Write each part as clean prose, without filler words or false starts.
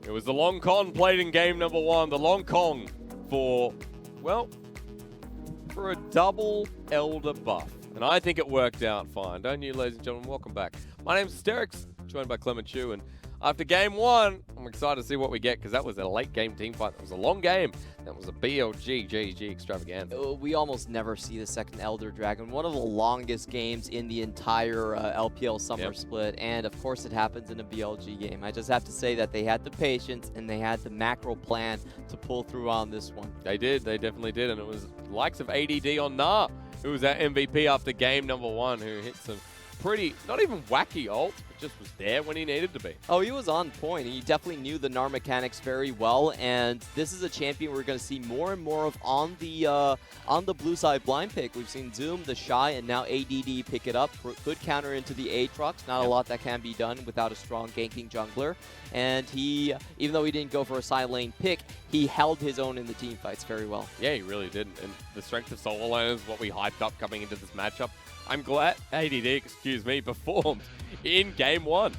It was the Long Con played in game number 1. The Long Kong for, well, for a double Elder buff. And I think it worked out fine. Don't you, ladies and gentlemen? Welcome back. My name's Sterix, joined by Clement Chu. And after game 1, I'm excited to see what we get because that was a late game team fight. That was a long game. That was a BLG JDG extravaganza. We almost never see the second Elder Dragon. One of the longest games in the entire LPL summer split. And of course it happens in a BLG game. I just have to say that they had the patience and they had the macro plan to pull through on this one. They did. They definitely did. And it was the likes of ADD on Nah, who was our MVP after game number 1, who hit some pretty, not even wacky ults, but just was there when he needed to be. Oh, he was on point. He definitely knew the Gnar mechanics very well, and this is a champion we're going to see more and more of on the blue side blind pick. We've seen Zoom, the Shy, and now ADD pick it up. Good counter into the Aatrox. Not a lot that can be done without a strong ganking jungler. And he, even though he didn't go for a side lane pick, he held his own in the team fights very well. Yeah, he really did. And the strength of solo laners, what we hyped up coming into this matchup, I'm glad ADD, performed in game 1.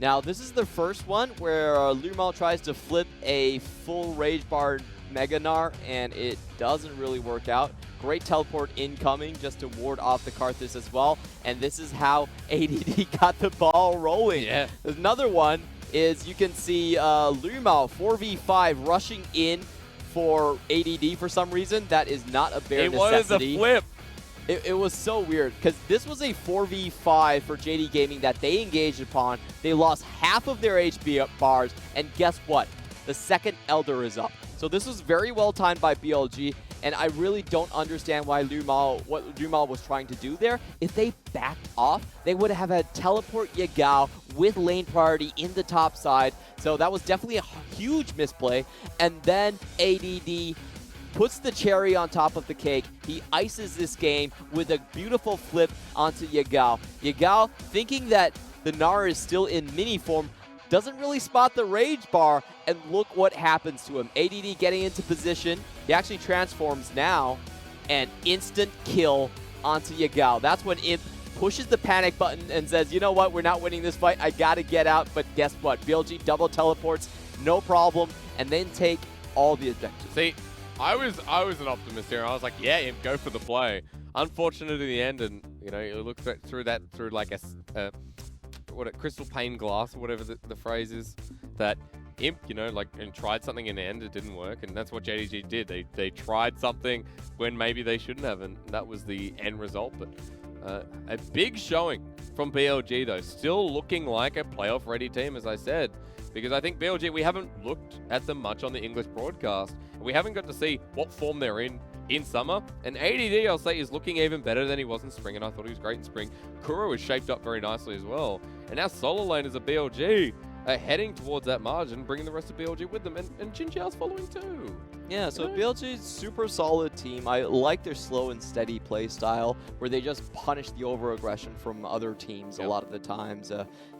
Now, this is the first one where Lumal tries to flip a full Rage Bar Mega Gnar, and it doesn't really work out. Great teleport incoming just to ward off the Karthus as well. And this is how ADD got the ball rolling. Yeah. Another one is you can see Lumal 4v5 rushing in for ADD for some reason. That is not a bare necessity. It was a flip. It was so weird because this was a 4v5 for JD Gaming that they engaged upon. They lost half of their HP bars, and guess what? The second Elder is up. So this was very well timed by BLG, and I really don't understand why what Lumal was trying to do there. If they backed off, they would have had teleport Yagao with lane priority in the top side. So that was definitely a huge misplay. And then ADD puts the cherry on top of the cake. He ices this game with a beautiful flip onto Yagao. Yagao, thinking that the Gnar is still in mini form, doesn't really spot the Rage Bar, and look what happens to him. ADD getting into position. He actually transforms now, and instant kill onto Yagao. That's when Imp pushes the panic button and says, you know what, we're not winning this fight. I gotta get out, but guess what? BLG double teleports, no problem, and then take all the objectives. See, I was an optimist here. I was like, yeah, Imp, go for the play. Unfortunate in the end, and you know, you look through like a crystal pane glass or whatever the phrase is. That Imp, you know, like, and tried something in the end, it didn't work, and that's what JDG did. They tried something when maybe they shouldn't have, and that was the end result. But a big showing from BLG though, still looking like a playoff-ready team, as I said. Because I think BLG, we haven't looked at them much on the English broadcast. We haven't got to see what form they're in summer. And ADD, I'll say, is looking even better than he was in spring, and I thought he was great in spring. Kuro is shaped up very nicely as well. And our solo laners of BLG are heading towards that margin, bringing the rest of BLG with them. And Jinjiao's following too. Yeah, so BLG's super solid team. I like their slow and steady play style where they just punish the over-aggression from other teams a lot of the times.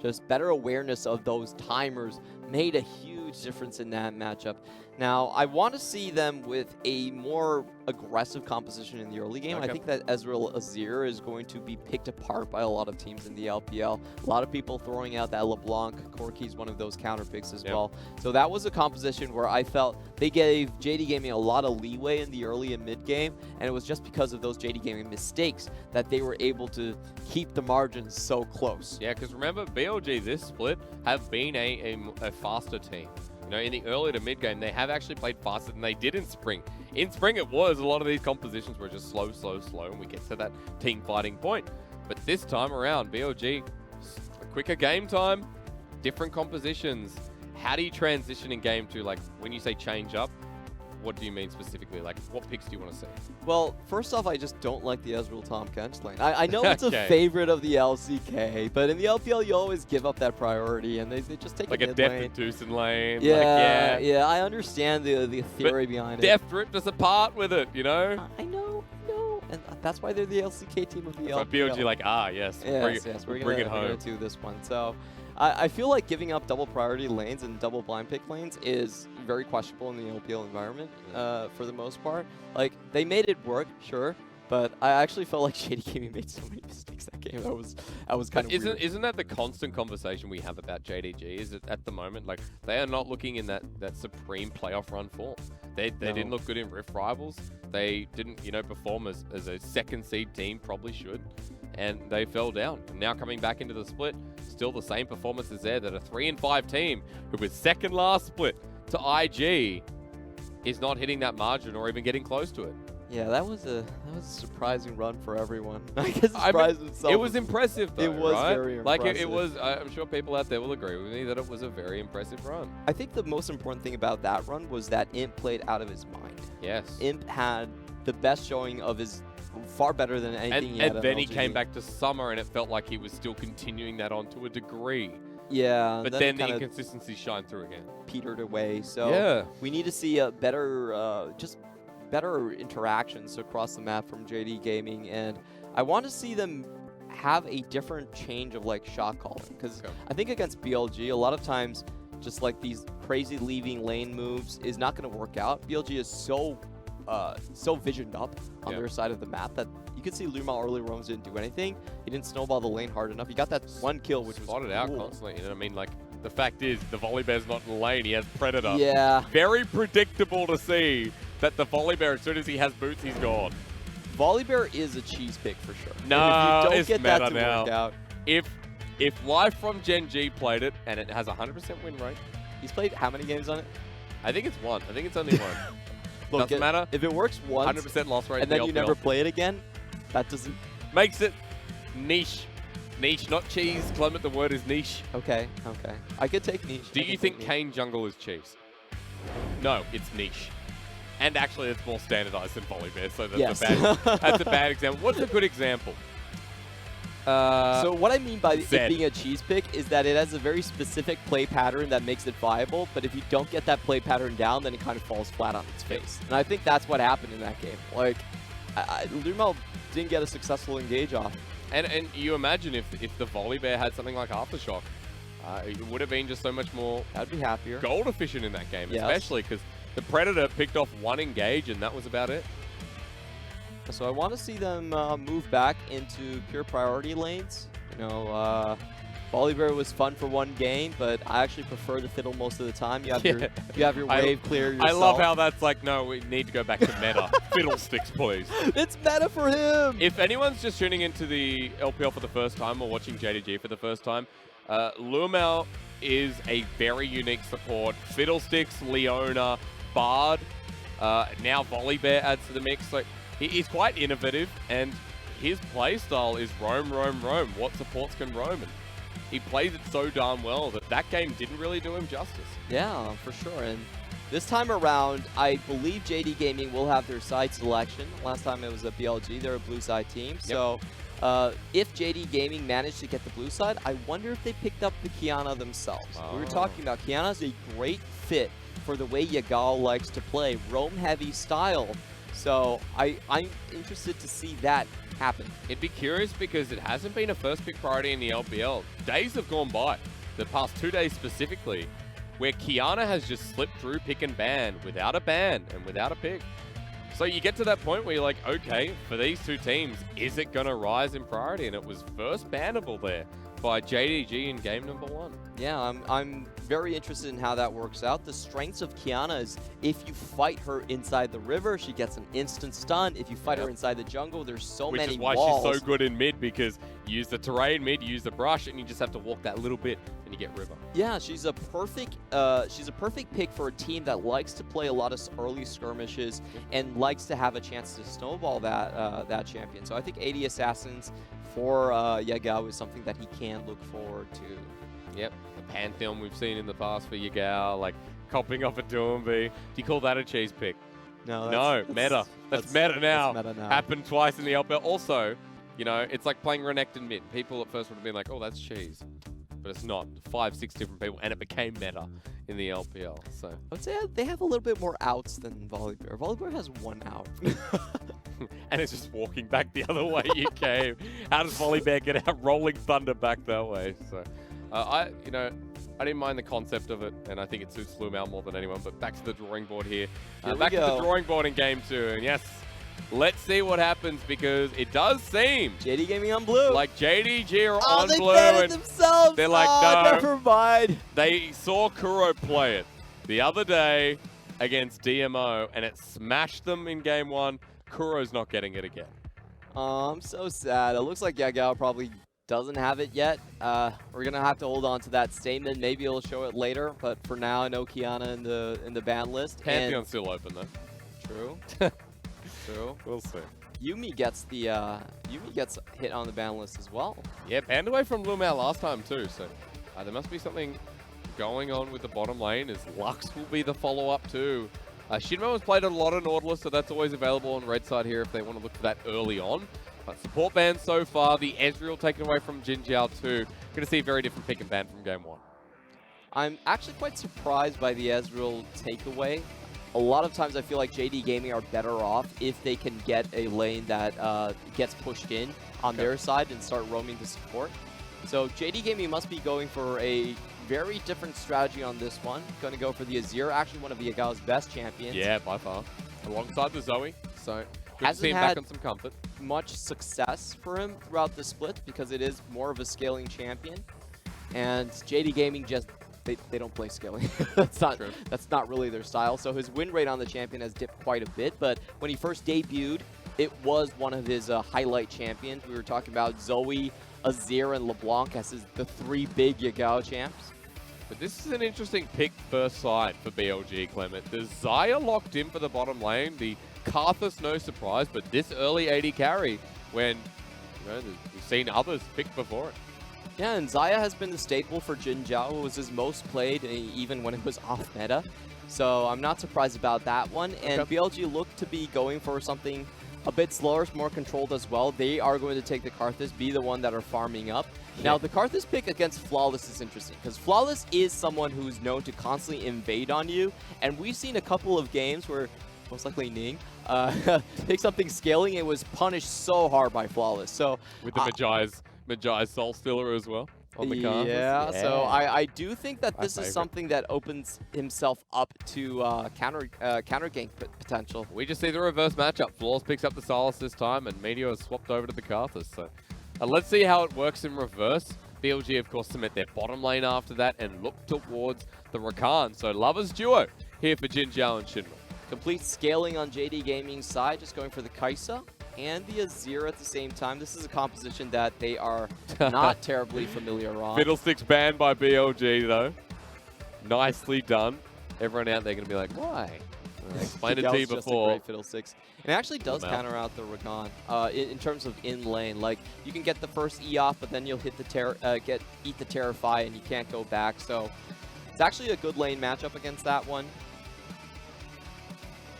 Just better awareness of those timers made a huge difference in that matchup. Now, I want to see them with a more aggressive composition in the early game. I think that Ezreal Azir is going to be picked apart by a lot of teams in the LPL. A lot of people throwing out that LeBlanc. Corki's one of those counter picks as well. So that was a composition where I felt they gave JD Gaming a lot of leeway in the early and mid game, and it was just because of those JD Gaming mistakes that they were able to keep the margins so close. Yeah, because remember, BLG this split have been a faster team. You know, in the early to mid game, they have actually played faster than they did in spring. In spring, it was a lot of these compositions were just slow, and we get to that team fighting point. But this time around, BLG, a quicker game time, different compositions. How do you transition in game 2? Like, when you say change up, what do you mean specifically? Like, what picks do you want to see? Well, first off, I just don't like the Ezreal Tahm Kench lane. I know it's a favorite of the LCK, but in the LPL, you always give up that priority, and they just take like a Deft Deucin lane. Yeah, like, yeah, I understand the theory behind it. Deft ripped us apart with it, you know? I know. And that's why they're the LCK team of the LPL. BLG like, yes, we're bring it home. We're going to do this one. So I feel like giving up double priority lanes and double blind pick lanes is very questionable in the LPL environment for the most part. Like, they made it work, sure, But I actually felt like JD Gaming made so many mistakes that game. That was kind of weird. Isn't that the constant conversation we have about JDG? Is it at the moment, like, they are not looking in that supreme playoff run form. They didn't look good in Rift Rivals. They didn't, you know, perform as a second seed team probably should, and they fell down. Now coming back into the split, still the same performances there. That a 3-5 team who was second last split to IG is not hitting that margin or even getting close to it. Yeah, that was a surprising run for everyone. I guess surprised himself. It was impressive, though. It was right? very impressive. Like it was. I'm sure people out there will agree with me that it was a very impressive run. I think the most important thing about that run was that Imp played out of his mind. Yes. Imp had the best showing of his, far better than anything he had. And then he LGD. came back to Summer, and it felt like he was still continuing that on to a degree. Yeah. But then the inconsistency shined through again. Petered away. So yeah, we need to see a better, just better interactions across the map from JD Gaming, and I want to see them have a different change of like shot calling, because I think against BLG a lot of times just like these crazy leaving lane moves is not going to work out. BLG is so visioned up on their side of the map that you could see Luma early roams didn't do anything. He didn't snowball the lane hard enough. He got that one kill, which was spotted out constantly. You know what I mean? Like, the fact is, the Volibear's not in the lane. He has Predator. Yeah. Very predictable to see that the Volibear, as soon as he has boots, he's gone. Volibear is a cheese pick for sure. No, if you don't it's get meta that to now. work out. If Live from Gen G played it and it has 100% win rate, he's played how many games on it? I think it's one. I think it's only one. Look, doesn't matter. If it works once, 100% loss rate, and then you never play it again, that doesn't makes it niche. Niche, not cheese. Clement, the word is niche. Okay. I could take niche. Do you think Kane jungle is cheese? No, it's niche. And actually, it's more standardized than Volibear, so that's, that's a bad example. What's a good example? So what I mean by it Zed. being a cheese pick is that it has a very specific play pattern that makes it viable, but if you don't get that play pattern down, then it kind of falls flat on its face. And I think that's what happened in that game. Like, Lumel didn't get a successful engage off. And you imagine if the Volibear had something like Aftershock, it would have been just so much more I'd be happier. gold efficient in that game, Yes. especially because the Predator picked off one engage and that was about it. So I want to see them move back into pure priority lanes. You know, Volibear was fun for one game, but I actually prefer the fiddle most of the time. You have your wave clear yourself. I love how that's like, no, we need to go back to meta. Fiddlesticks, please. It's meta for him! If anyone's just tuning into the LPL for the first time or watching JDG for the first time, Lumel is a very unique support. Fiddlesticks, Leona, Bard, now Volibear adds to the mix. Like, he's quite innovative, and his playstyle is roam, roam, roam. What supports can roam, and he plays it so darn well that game didn't really do him justice. Yeah, for sure. And this time around, I believe JD Gaming will have their side selection. Last time it was a BLG. They're a blue side team. Yep. So if JD Gaming managed to get the blue side, I wonder if they picked up the Qiyana themselves. Oh. We were talking about Qiyana's a great fit for the way Yagao likes to play, roam-heavy style. So I'm interested to see that happen. It'd be curious because it hasn't been a first pick priority in the LPL. Days have gone by, the past 2 days specifically, where Qiyana has just slipped through pick and ban without a ban and without a pick. So you get to that point where you're like, okay, for these two teams, is it going to rise in priority? And it was first bannable there by JDG in game number 1. Yeah, I'm very interested in how that works out. The strengths of Qiyana is if you fight her inside the river, she gets an instant stun. If you fight her inside the jungle, there's so many walls. Which is why she's so good in mid, because you use the terrain mid, you use the brush, and you just have to walk that little bit and you get river. Yeah, she's a perfect pick for a team that likes to play a lot of early skirmishes and likes to have a chance to snowball that champion. So I think 80 Assassins for Yagao is something that he can look forward to. Yep, the Pantheon we've seen in the past for Yagao, like copying off a Doomby. Do you call that a cheese pick? No, meta. That's meta now. That's meta now. Happened twice in the LPL. Also, you know, it's like playing Renekton mid. People at first would have been like, oh, that's cheese. But it's not. 5, 6 different people, and it became meta in the LPL. So I would say they have a little bit more outs than Volibear. Volibear has one out. And it's just walking back the other way you came. How does Volibear get out rolling thunder back that way? So I didn't mind the concept of it, and I think it suits Lumel more than anyone. But back to the drawing board here. Back to the drawing board in game 2. And yes, Let's see what happens because it does seem JD Gaming on blue. like JDG are oh, on they blue banned and themselves. they're like, oh, no. never mind. They saw Kuro play it the other day against DMO and it smashed them in game 1. Kuro's not getting it again. Oh, I'm so sad. It looks like Yagao probably doesn't have it yet. We're gonna have to hold on to that statement. Maybe he'll show it later, but for now, I know Kiana in the ban list. Pantheon's still open though. True. True. We'll see. Yumi gets hit on the ban list as well. Yeah, banned away from Lumao last time too, so there must be something going on with the bottom lane as Lux will be the follow-up too. XinMo has played a lot of Nautilus, so that's always available on red side here if they want to look for that early on. But support ban so far, the Ezreal taken away from Jinjiao too. Going to see a very different pick and ban from game 1. I'm actually quite surprised by the Ezreal takeaway. A lot of times I feel like JD Gaming are better off if they can get a lane that gets pushed in on their side and start roaming to support. So JD Gaming must be going for a very different strategy on this one. Going to go for the Azir, actually one of Yagao's best champions. Yeah, by far. Alongside the Zoe, so good to Hasn't see him had back on some comfort. much success for him throughout the split because it is more of a scaling champion. And JD Gaming just they don't play scaling. That's not really their style. So his win rate on the champion has dipped quite a bit. But when he first debuted, it was one of his highlight champions. We were talking about Zoe, Azir, and LeBlanc as the 3 big Yagao champs. But this is an interesting pick first side for BLG, Clement. There's Xayah locked in for the bottom lane. The Karthus, no surprise, but this early 80 carry when we've seen others pick before it. Yeah, and Xayah has been the staple for Jinjiao. It was his most played, even when it was off meta. So I'm not surprised about that one. And BLG look to be going for something a bit slower, more controlled as well. They are going to take the Karthus, be the one that are farming up. Yeah. Now, the Karthus pick against Flawless is interesting, because Flawless is someone who's known to constantly invade on you. And we've seen a couple of games where, most likely Ning, picked something scaling. It was punished so hard by Flawless. So with the Magi Soul Stealer as well on the Karthus. Yeah, so I do think that this is something that opens himself up to counter gank potential. We just see the reverse matchup. Flawless picks up the Silas this time, and Meteor has swapped over to the Karthus. So let's see how it works in reverse. BLG, of course, cement their bottom lane after that and look towards the Rakan. So Lovers duo here for Jinjiao and XinMo. Complete scaling on JD Gaming's side, just going for the Kai'Sa and the Azir at the same time. This is a composition that they are not terribly familiar on. Fiddlesticks banned by BLG, though. Nicely done. Everyone out there going to be like, why? I explained it to you before. Just a great Fiddlesticks. And it actually does counter out the Rakan in terms of in lane. Like, you can get the first E off, but then you'll hit the eat the Terrify, and you can't go back. So it's actually a good lane matchup against that one.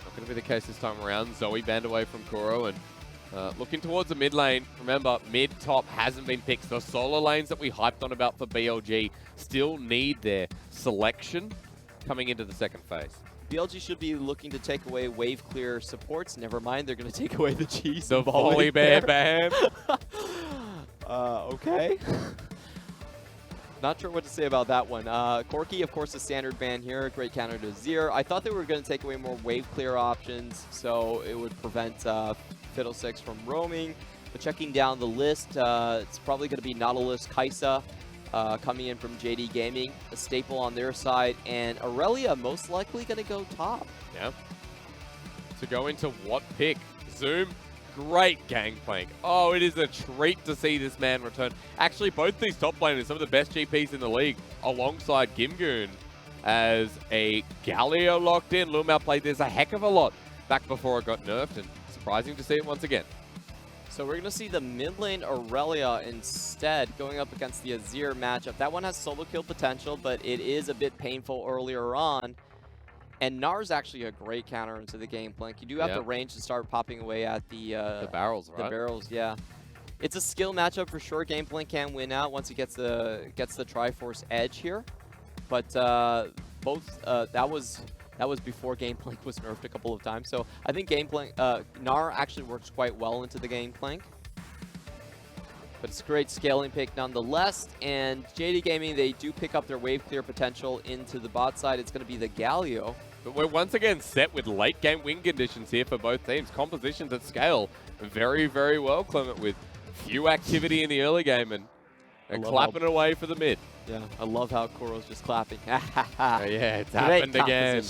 Not going to be the case this time around. Zoe banned away from Kuro and looking towards the mid lane. Remember, mid-top hasn't been picked. The solo lanes that we hyped on about for BLG still need their selection coming into the second phase. BLG should be looking to take away wave clear supports. Never mind, they're going to take away the G. The volley bear ban. Okay. Not sure what to say about that one. Corki, of course, a standard ban here. Great counter to Azir. I thought they were going to take away more wave clear options, so it would prevent Fiddlesticks from roaming. But checking down the list, it's probably going to be Nautilus, Kai'Sa coming in from JD Gaming, a staple on their side, and Aurelia most likely going to go top. Yeah. To go into what pick? Zoom. Great gangplank. Oh, it is a treat to see this man return. Actually, both these top laners, some of the best GPs in the league, alongside Gimgoon as a Galio locked in. Lumao played this a heck of a lot back before it got nerfed, and surprising to see it once again. So we're going to see the mid lane Aurelia instead going up against the Azir matchup. That one has solo kill potential, but it is a bit painful earlier on. And Nar's actually a great counter into the Gangplank. You do have the range to start popping away at the barrels, right? The barrels, yeah. It's a skill matchup for sure. Gangplank can win out once he gets the Triforce edge here. But both that was before Gangplank was nerfed a couple of times. So I think Gangplank Nar actually works quite well into the Gangplank. But it's a great scaling pick nonetheless. And JD Gaming, they do pick up their wave clear potential into the bot side. It's going to be the Galio. But we're once again set with late game win conditions here for both teams. Compositions at scale very, very well, Clement, with few activity in the early game and clapping it away for the mid. Yeah, I love how Kuro's just clapping. Yeah, it's happened again.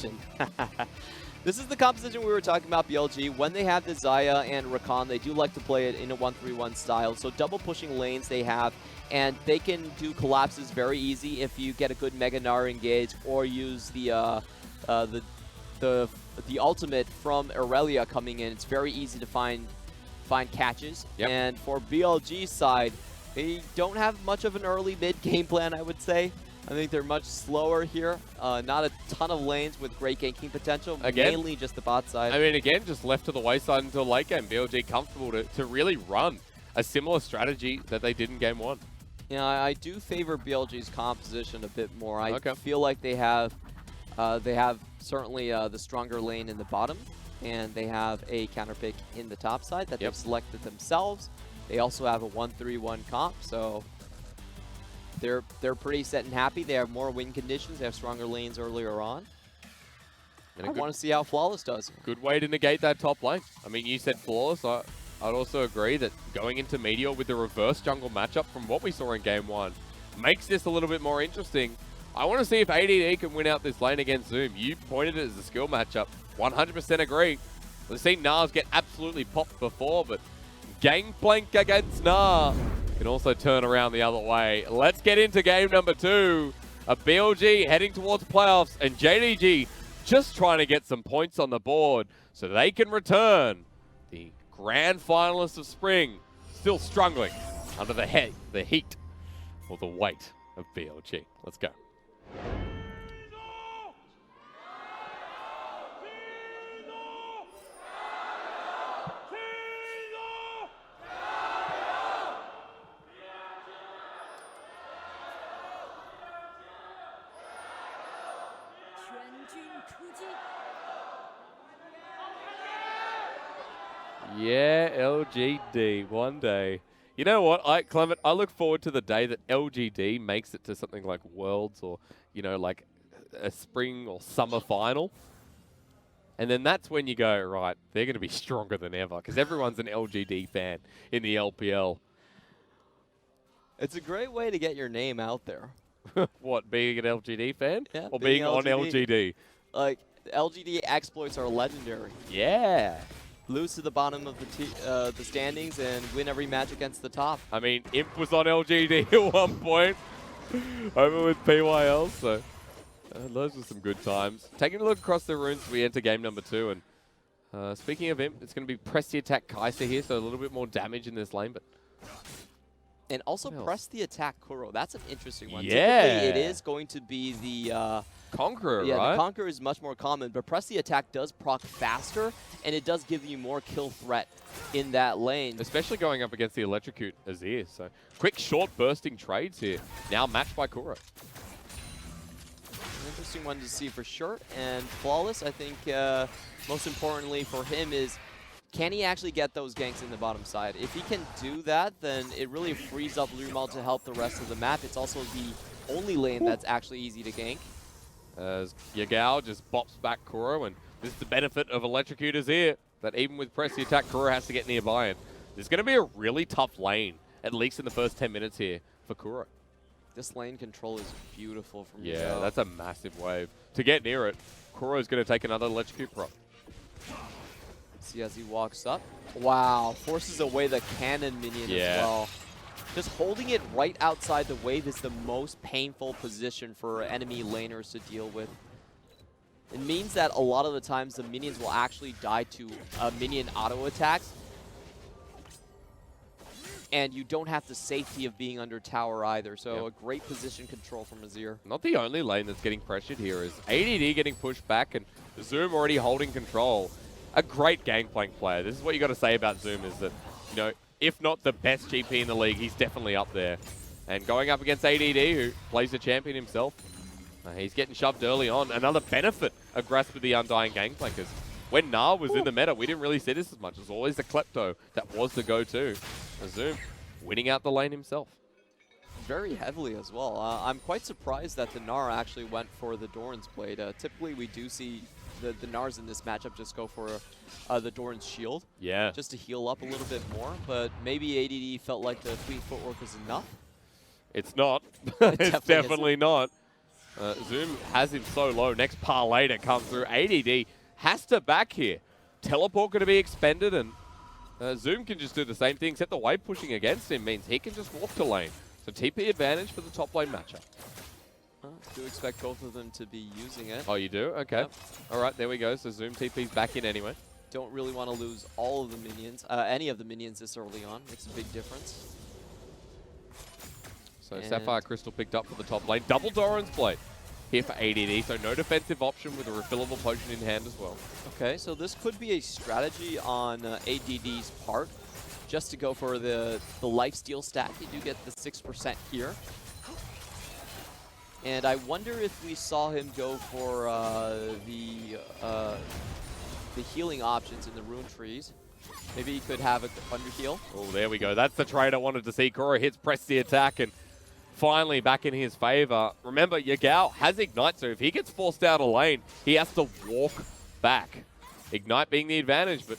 This is the composition we were talking about, BLG. When they have the Zaya and Rakan, they do like to play it in a 1-3-1 style. So double pushing lanes they have, and they can do collapses very easy if you get a good Mega Gnar engage or use the ultimate from Aurelia coming in. It's very easy to find catches. Yep. And for BLG's side, they don't have much of an early mid game plan, I would say. I think they're much slower here. Not a ton of lanes with great ganking potential. Again, mainly just the bot side. I mean, again, just left to the wayside until late game. BLG comfortable to really run a similar strategy that they did in game 1. Yeah, I do favor BLG's composition a bit more. I Okay. feel like they have certainly the stronger lane in the bottom, and they have a counter pick in the top side that they've selected themselves. They also have a 1-3-1 comp, so they're pretty set and happy. They have more win conditions. They have stronger lanes earlier on. And I want to see how Flawless does. Good way to negate that top lane. I mean, you said Flawless. I'd also agree that going into Meteor with the reverse jungle matchup from what we saw in game 1 makes this a little bit more interesting. I want to see if ADD can win out this lane against Zoom. You pointed it as a skill matchup. 100% agree. We've seen Nars get absolutely popped before, but Gangplank against Gnar can also turn around the other way. Let's get into game number 2. A BLG heading towards playoffs, and JDG just trying to get some points on the board so they can return. The grand finalists of spring still struggling under the heat or the weight of BLG. Let's go. Yeah, LGD, one day. You know what, Clement, I look forward to the day that LGD makes it to something like Worlds or, you know, like a spring or summer final. And then that's when you go, right, they're going to be stronger than ever because everyone's an LGD fan in the LPL. It's a great way to get your name out there. What, being an LGD fan? Yeah, or being on LGD? Like, LGD exploits are legendary. Yeah. Lose to the bottom of the standings and win every match against the top. I mean, Imp was on LGD at one point over with PYL, so those were some good times. Taking a look across the runes, we enter game number 2, and speaking of Imp, it's going to be press the attack Kai'Sa here, so a little bit more damage in this lane, but... And also press the attack Kuro. That's an interesting one. Yeah. Typically, it is going to be the... Conqueror, yeah, right? the Conqueror is much more common, but press the attack does proc faster, and it does give you more kill threat in that lane. Especially going up against the Electrocute Azir. So quick, short bursting trades here. Now matched by Kuro. An interesting one to see for sure. And Flawless, I think, most importantly for him is, can he actually get those ganks in the bottom side? If he can do that, then it really frees up Lumal to help the rest of the map. It's also the only lane that's actually easy to gank. As Yagao just bops back Kuro, and this is the benefit of Electrocutors here, that even with press the attack, Kuro has to get nearby. And there's going to be a really tough lane, at least in the first 10 minutes here, for Kuro. This lane control is beautiful from Yeah, Yagao. that's a massive wave. To get near it, Kuro's going to take another Electrocute prop. See as he walks up. Wow, forces away the cannon minion as well. Just holding it right outside the wave is the most painful position for enemy laners to deal with. It means that a lot of the times the minions will actually die to minion auto attacks. And you don't have the safety of being under tower either. So a great position control from Azir. Not the only lane that's getting pressured here is ADD getting pushed back and Zoom already holding control. A great Gangplank player. This is what you got to say about Zoom is that, you know, if not the best GP in the league, he's definitely up there. And going up against ADD, who plays the champion himself, he's getting shoved early on. Another benefit of Grasp of the Undying Gangplank is when Gnar was in the meta, we didn't really see this as much. It was always the Klepto that was the go-to. Zoom winning out the lane himself. Very heavily as well. I'm quite surprised that the Gnar actually went for the Doran's Blade. Typically, we do see the Gnars in this matchup just go for the Doran's Shield. Yeah. Just to heal up a little bit more, but maybe ADD felt like the fleet footwork was enough. It's not. It's definitely not. Zoom has him so low. Next parlay to come through. ADD has to back here. Teleport going to be expended, and Zoom can just do the same thing, except the wave pushing against him means he can just walk to lane. So TP advantage for the top lane matchup. Do expect both of them to be using it. Oh, you do? Okay. Yep. All right, there we go. So Zoom TP's back in anyway. Don't really want to lose all of the minions, any of the minions this early on. Makes a big difference. So and Sapphire Crystal picked up for the top lane. Double Doran's Blade here for ADD, so no defensive option with a refillable potion in hand as well. Okay, so this could be a strategy on ADD's part, just to go for the lifesteal stack. You do get the 6% here. And I wonder if we saw him go for the healing options in the rune trees. Maybe he could have a under heal. Oh, there we go. That's the trade I wanted to see. Kuro hits, press the attack, and finally back in his favor. Remember, Yagao has Ignite, so if he gets forced out of lane, he has to walk back. Ignite being the advantage, but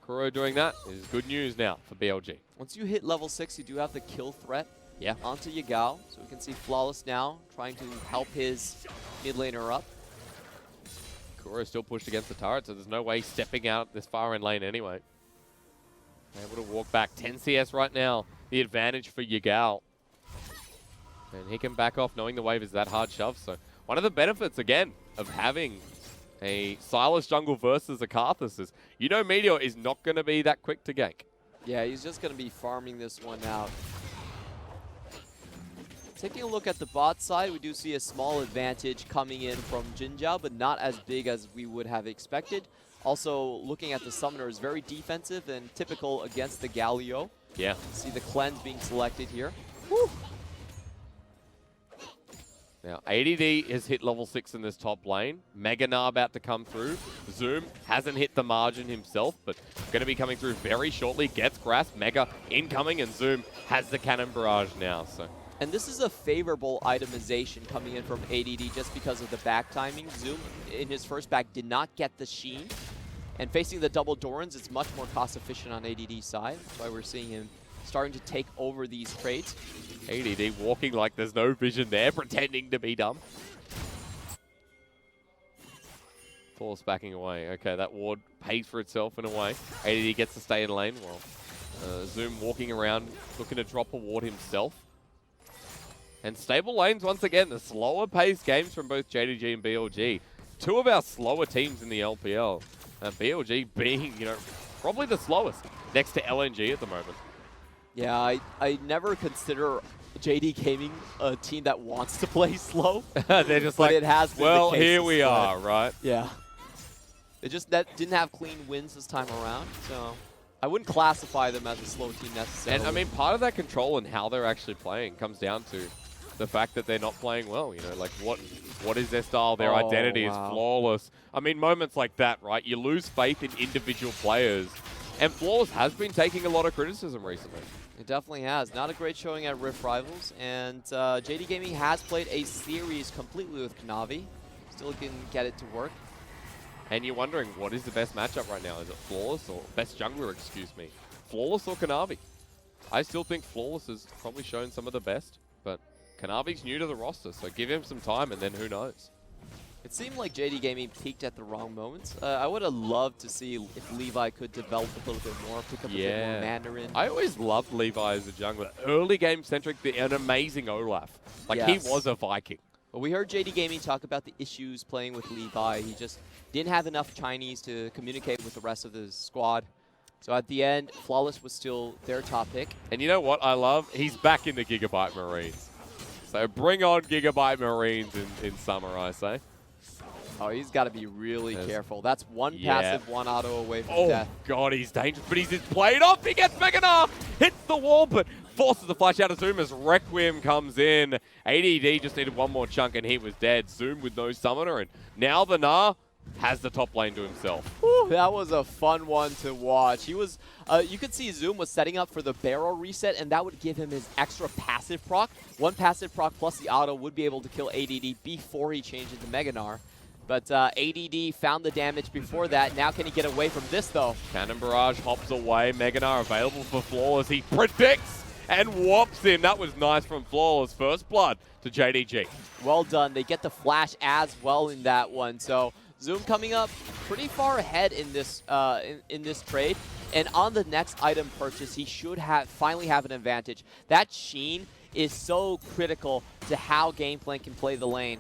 Kuro doing that is good news now for BLG. Once you hit level 6, you do have the kill threat onto Yagao. So we can see Flawless now trying to help his mid laner up. Kuro still pushed against the turret, so there's no way stepping out this far in lane anyway. Able to walk back. 10 CS right now. The advantage for Yagao. And he can back off knowing the wave is that hard shove. So one of the benefits, again, of having a Silas jungle versus a Karthus is, you know, Meteor is not going to be that quick to gank. Yeah, he's just going to be farming this one out. Taking a look at the bot side, we do see a small advantage coming in from Jinjiao, but not as big as we would have expected. Also, looking at the summoners, very defensive and typical against the Galio. Yeah. See the cleanse being selected here. Woo! Now, ADD has hit level 6 in this top lane. Mega Gnar about to come through. Zoom hasn't hit the margin himself, but going to be coming through very shortly. Gets grasp, Mega incoming, and Zoom has the cannon barrage now. So. And this is a favorable itemization coming in from ADD just because of the back timing. Zoom, in his first back, did not get the Sheen. And facing the double Dorans, it's much more cost efficient on ADD's side. That's why we're seeing him starting to take over these trades. ADD walking like there's no vision there, pretending to be dumb. Force backing away. Okay, that ward pays for itself in a way. ADD gets to stay in lane while Zoom walking around, looking to drop a ward himself. And stable lanes, once again, the slower paced games from both JDG and BLG. Two of our slower teams in the LPL. BLG being, you know, probably the slowest next to LNG at the moment. Yeah, I never consider JD Gaming a team that wants to play slow. They're just like, it has been well, the case here we are, right? Yeah. It just didn't have clean wins this time around, so I wouldn't classify them as a slow team necessarily. And I mean, part of that control and how they're actually playing comes down to the fact that they're not playing well. You know, like what is their style? Their identity is flawless. I mean, moments like that, right? You lose faith in individual players. And Flawless has been taking a lot of criticism recently. It definitely has. Not a great showing at Rift Rivals. And JD Gaming has played a series completely with Kanavi. Still can get it to work. And you're wondering, what is the best matchup right now? Is it Flawless or best jungler, excuse me? Flawless or Kanavi? I still think Flawless has probably shown some of the best, but Kanavi's new to the roster, so give him some time and then who knows. It seemed like JD Gaming peaked at the wrong moments. I would have loved to see if Levi could develop a little bit more, pick up a bit more Mandarin. I always loved Levi as a jungler. Early game centric, an amazing Olaf. Like, he was a Viking. But we heard JD Gaming talk about the issues playing with Levi. He just didn't have enough Chinese to communicate with the rest of the squad. So at the end, Flawless was still their top pick. And you know what I love? He's back in the Gigabyte Marines. So bring on Gigabyte Marines in summer, I say. Oh, he's got to be really careful. That's one passive, one auto away from death. Oh, God, he's dangerous. But he's played off. He gets Mega Gnar. Hits the wall, but forces the flash out of Zoom as Requiem comes in. ADD just needed one more chunk, and he was dead. Zoom with no summoner, and now the Gnar has the top lane to himself. Whew, that was a fun one to watch. He was, you could see Zoom was setting up for the barrel reset, and that would give him his extra passive proc. One passive proc plus the auto would be able to kill ADD before he changed into Meganar. But ADD found the damage before that. Now can he get away from this, though? Cannon Barrage hops away. Meganar available for Flawless. He predicts and whops him. That was nice from Flawless. First blood to JDG. Well done. They get the flash as well in that one. So Zoom coming up pretty far ahead in this in this trade. And on the next item purchase, he should finally have an advantage. That Sheen is so critical to how Gameplan can play the lane.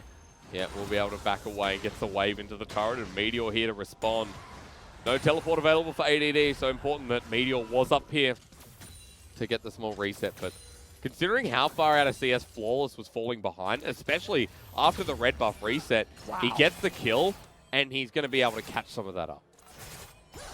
Yeah, we'll be able to back away, gets the wave into the turret, and Meteor here to respond. No teleport available for ADD, so important that Meteor was up here to get the small reset. But considering how far out of CS Flawless was falling behind, especially after the red buff reset, he gets the kill, and he's going to be able to catch some of that up.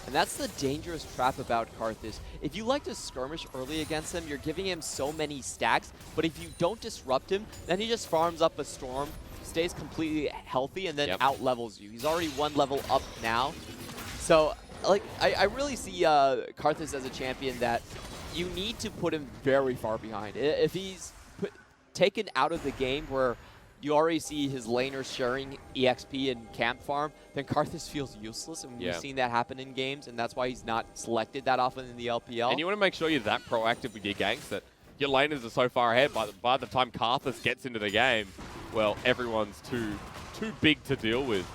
And that's the dangerous trap about Karthus. If you like to skirmish early against him, you're giving him so many stacks, but if you don't disrupt him, then he just farms up a storm, stays completely healthy, and then out-levels you. He's already one level up now. So, like, I really see Karthus as a champion that you need to put him very far behind. If he's taken out of the game where you already see his laners sharing EXP and camp farm, then Karthus feels useless, and we've seen that happen in games, and that's why he's not selected that often in the LPL. And you want to make sure you're that proactive with your ganks that your laners are so far ahead, by the time Karthus gets into the game, well, everyone's too big to deal with.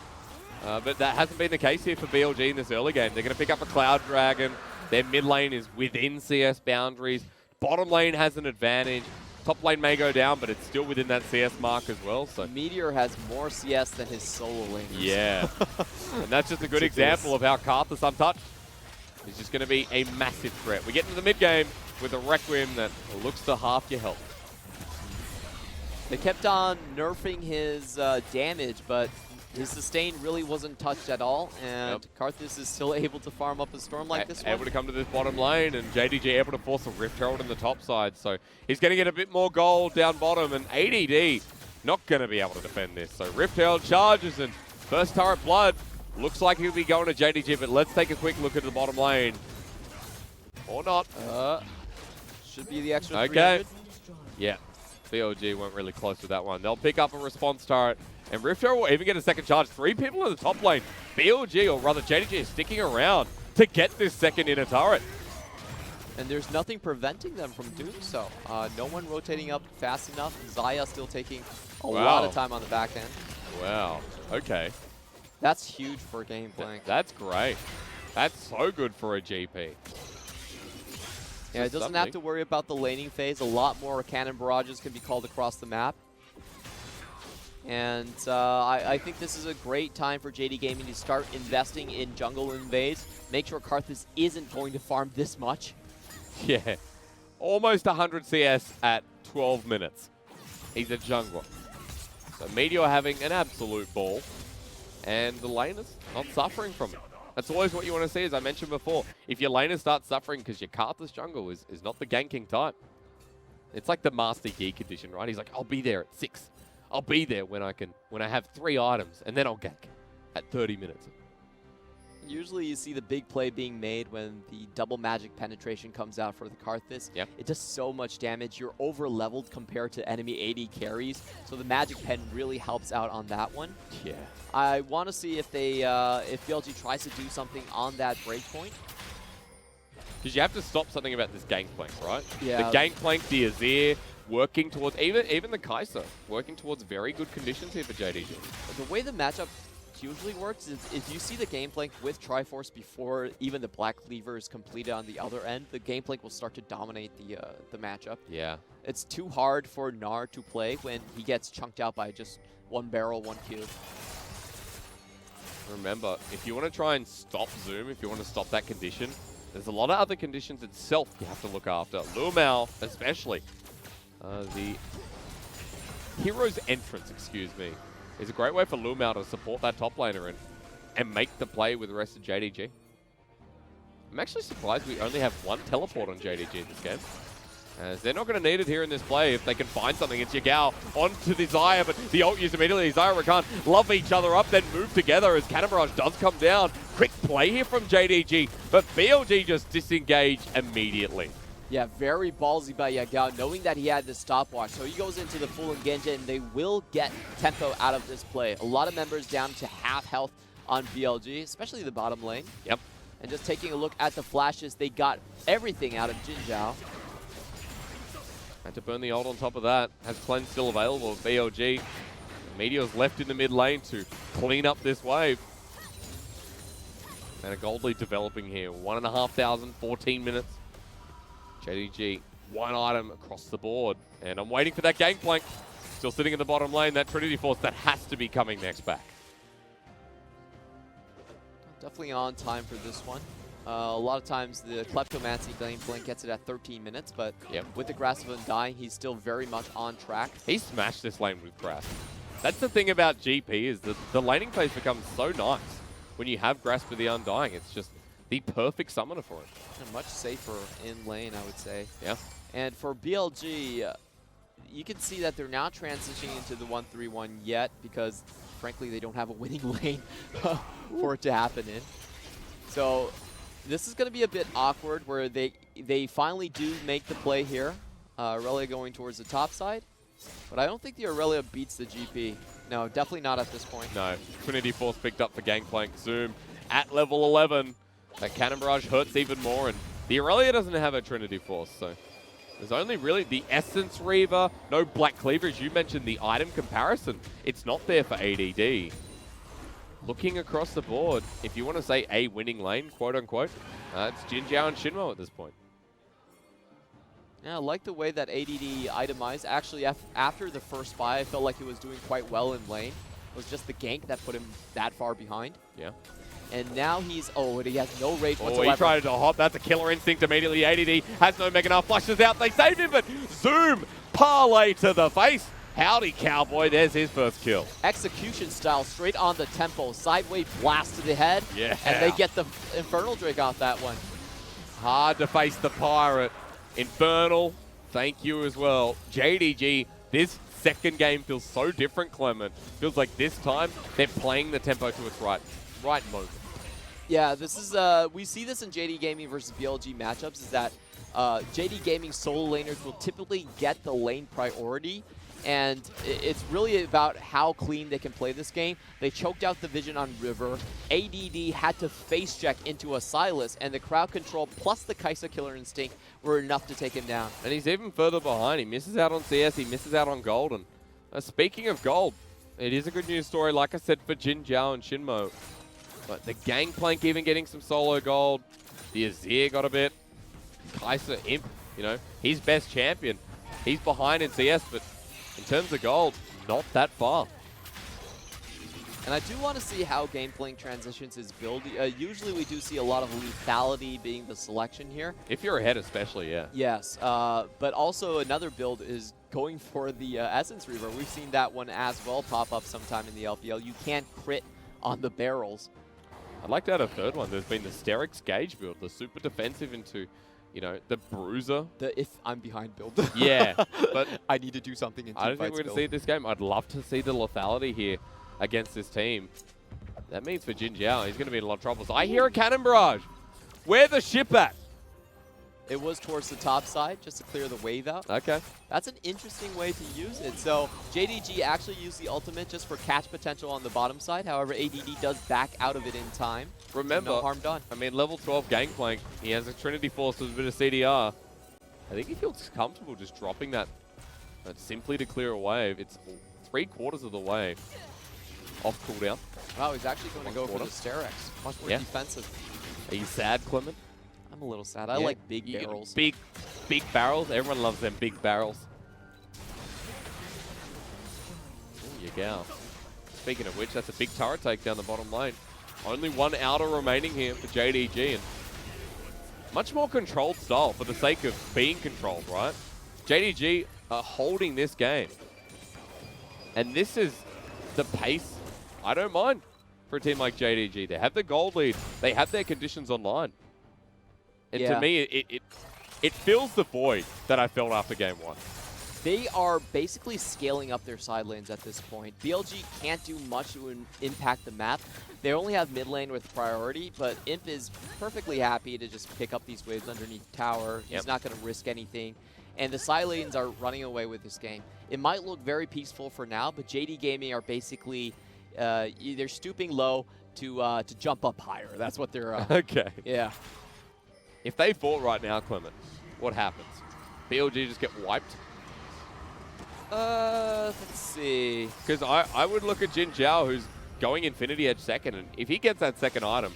But that hasn't been the case here for BLG in this early game. They're going to pick up a Cloud Dragon. Their mid lane is within CS boundaries. Bottom lane has an advantage. Top lane may go down, but it's still within that CS mark as well. So Meteor has more CS than his solo laners. Yeah. And that's just a good example of how Karthus untouched is just going to be a massive threat. We get into the mid game with a Requiem that looks to half your health. They kept on nerfing his damage, but his sustain really wasn't touched at all, and Karthus is still able to farm up a storm like this one. Able to come to this bottom lane, and JDG able to force a Rift Herald in the top side, so he's going to get a bit more gold down bottom, and ADD not going to be able to defend this. So Rift Herald charges, and first turret blood. Looks like he'll be going to JDG, but let's take a quick look at the bottom lane. Or not. Should be the extra 300. Yeah. BLG weren't really close with that one. They'll pick up a response turret, and Rift Herald will even get a second charge. 3 people in the top lane. BLG, or rather JDG, is sticking around to get this second inner turret. And there's nothing preventing them from doing so. No one rotating up fast enough. Xayah still taking a lot of time on the back end. Wow. Okay. That's huge for Gameplan. That's great. That's so good for a GP. Yeah, it doesn't have to worry about the laning phase. A lot more cannon barrages can be called across the map. And I think this is a great time for JD Gaming to start investing in jungle invades. Make sure Karthus isn't going to farm this much. Yeah. Almost 100 CS at 12 minutes. He's a jungler. So Meteor having an absolute ball. And the laners not suffering from it. That's always what you want to see, as I mentioned before. If your laners start suffering because your Karthus jungle is not the ganking type. It's like the Master Yi condition, right? He's like, I'll be there at 6. I'll be there when I have 3 items, and then I'll gank at 30 minutes. Usually you see the big play being made when the double magic penetration comes out for the Karthus. Yep. It does so much damage. You're over-leveled compared to enemy AD carries, so the magic pen really helps out on that one. Yeah. I want to see if they, if BLG tries to do something on that breakpoint. Because you have to stop something about this gangplank, right? Yeah. The gangplank, the Azir, working towards, even the Kai'Sa, working towards very good conditions here for JDG. The way the matchup usually works is if you see the Gameplank with Triforce before even the Black Cleaver is completed on the other end, the Gameplank will start to dominate the matchup. Yeah. It's too hard for Gnar to play when he gets chunked out by just 1 barrel, 1 cube. Remember, if you want to try and stop Zoom, if you want to stop that condition, there's a lot of other conditions itself you have to look after. Lumao, especially. The Hero's Entrance, excuse me, is a great way for Lumao to support that top laner and make the play with the rest of JDG. I'm actually surprised we only have 1 teleport on JDG in this game. As they're not going to need it here in this play if they can find something. It's Yagao onto the Zaya, but the ult used immediately. Zaya and Rakan love each other up, then move together as Cannon Barrage does come down. Quick play here from JDG, but BLG just disengage immediately. Yeah, very ballsy by Yagao, knowing that he had the stopwatch. So he goes into the full engage, and they will get tempo out of this play. A lot of members down to half health on BLG, especially the bottom lane. Yep. And just taking a look at the flashes, they got everything out of Jinjiao. Had to burn the ult on top of that. Has cleanse still available with BLG. Meteor's left in the mid lane to clean up this wave. And a gold lead developing here. 1,500, 14 minutes. JDG, one item across the board. And I'm waiting for that gangplank. Still sitting in the bottom lane. That Trinity Force, that has to be coming next back. Definitely on time for this one. A lot of times the Kleptomancy gangplank gets it at 13 minutes, but with the Grasp of Undying, he's still very much on track. He smashed this lane with Grasp. That's the thing about GP, is that the laning phase becomes so nice when you have Grasp of the Undying. It's just the perfect summoner for it. And much safer in lane, I would say. Yeah. And for BLG, you can see that they're now transitioning into the 1-3-1 yet, because frankly they don't have a winning lane for it to happen in. So this is going to be a bit awkward, where they finally do make the play here. Aurelia going towards the top side, but I don't think the Aurelia beats the GP. No, definitely not at this point. No. Trinity Force picked up for Gangplank. Zoom at level 11. That Cannon Barrage hurts even more, and the Aurelia doesn't have a Trinity Force, so there's only really the Essence Reaver, no Black Cleaver. As you mentioned, the item comparison, it's not there for ADD. Looking across the board, if you want to say a winning lane, quote unquote, it's Jinjiao and XinMo at this point. Yeah, I like the way that ADD itemized. Actually, after the first buy, I felt like he was doing quite well in lane. It was just the gank that put him that far behind. Yeah. And now he's, and he has no rage whatsoever. Oh, he tried to hop. That's a killer instinct immediately. ADD has no Mega Knife, flushes out. They saved him, but Zoom, parlay to the face. Howdy, cowboy. There's his first kill. Execution style, straight on the tempo. Sideways blast to the head. Yeah. And they get the Infernal Drake off that one. Hard to face the pirate. Infernal, thank you as well. JDG, this second game feels so different, Clement. Feels like this time they're playing the tempo to its right moment. Yeah, this is we see this in JD Gaming versus BLG matchups, is that JD Gaming solo laners will typically get the lane priority, and it's really about how clean they can play this game. They choked out the vision on River. ADD had to face check into a Sylas, and the crowd control plus the Kaisa Killer Instinct were enough to take him down. And he's even further behind. He misses out on CS, he misses out on gold. And speaking of gold, it is a good news story, like I said, for Jinjiao and XinMo. But the Gangplank even getting some solo gold. The Azir got a bit. Kaisa, Imp, you know, he's best champion. He's behind in CS, but in terms of gold, not that far. And I do want to see how Gangplank transitions his build. Usually we do see a lot of lethality being the selection here. If you're ahead especially, yeah. Yes, but also another build is going for the Essence Reaver. We've seen that one as well pop up sometime in the LPL. You can't crit on the barrels. I'd like to add a third one. There's been the Sterix Gauge build, the super defensive into, you know, the Bruiser. The if I'm behind build. Yeah, but I need to do something in team I don't think we're going to see this game. I'd love to see the lethality here against this team. That means for Jinjiao, he's going to be in a lot of trouble. So I hear a Cannon Barrage. Where the ship at? It was towards the top side, just to clear the wave out. Okay. That's an interesting way to use it. So JDG actually used the ultimate just for catch potential on the bottom side. However, ADD does back out of it in time. Remember, no harm done. I mean, level 12 Gangplank, he has a Trinity Force with a bit of CDR. I think he feels comfortable just dropping that simply to clear a wave. It's 3/4 of the way off cooldown. Wow, he's actually going to go for the Sterix. Much more defensive. Are you sad, Clement? I'm a little sad. I like big barrels. Big barrels. Everyone loves them big barrels. Ooh, Yagao. Speaking of which, that's a big turret take down the bottom lane. Only one outer remaining here for JDG, and much more controlled style for the sake of being controlled, right? JDG are holding this game. And this is the pace I don't mind for a team like JDG. They have the gold lead. They have their conditions online. And to me, it fills the void that I felt after game 1. They are basically scaling up their side lanes at this point. BLG can't do much to impact the map. They only have mid lane with priority, but Imp is perfectly happy to just pick up these waves underneath tower. He's not going to risk anything. And the side lanes are running away with this game. It might look very peaceful for now, but JD Gaming are basically either stooping low to jump up higher. That's what they're... Okay. Yeah. If they fought right now, Clement, what happens? BLG just get wiped? Let's see. Because I would look at Jinjiao, who's going Infinity Edge second, and if he gets that second item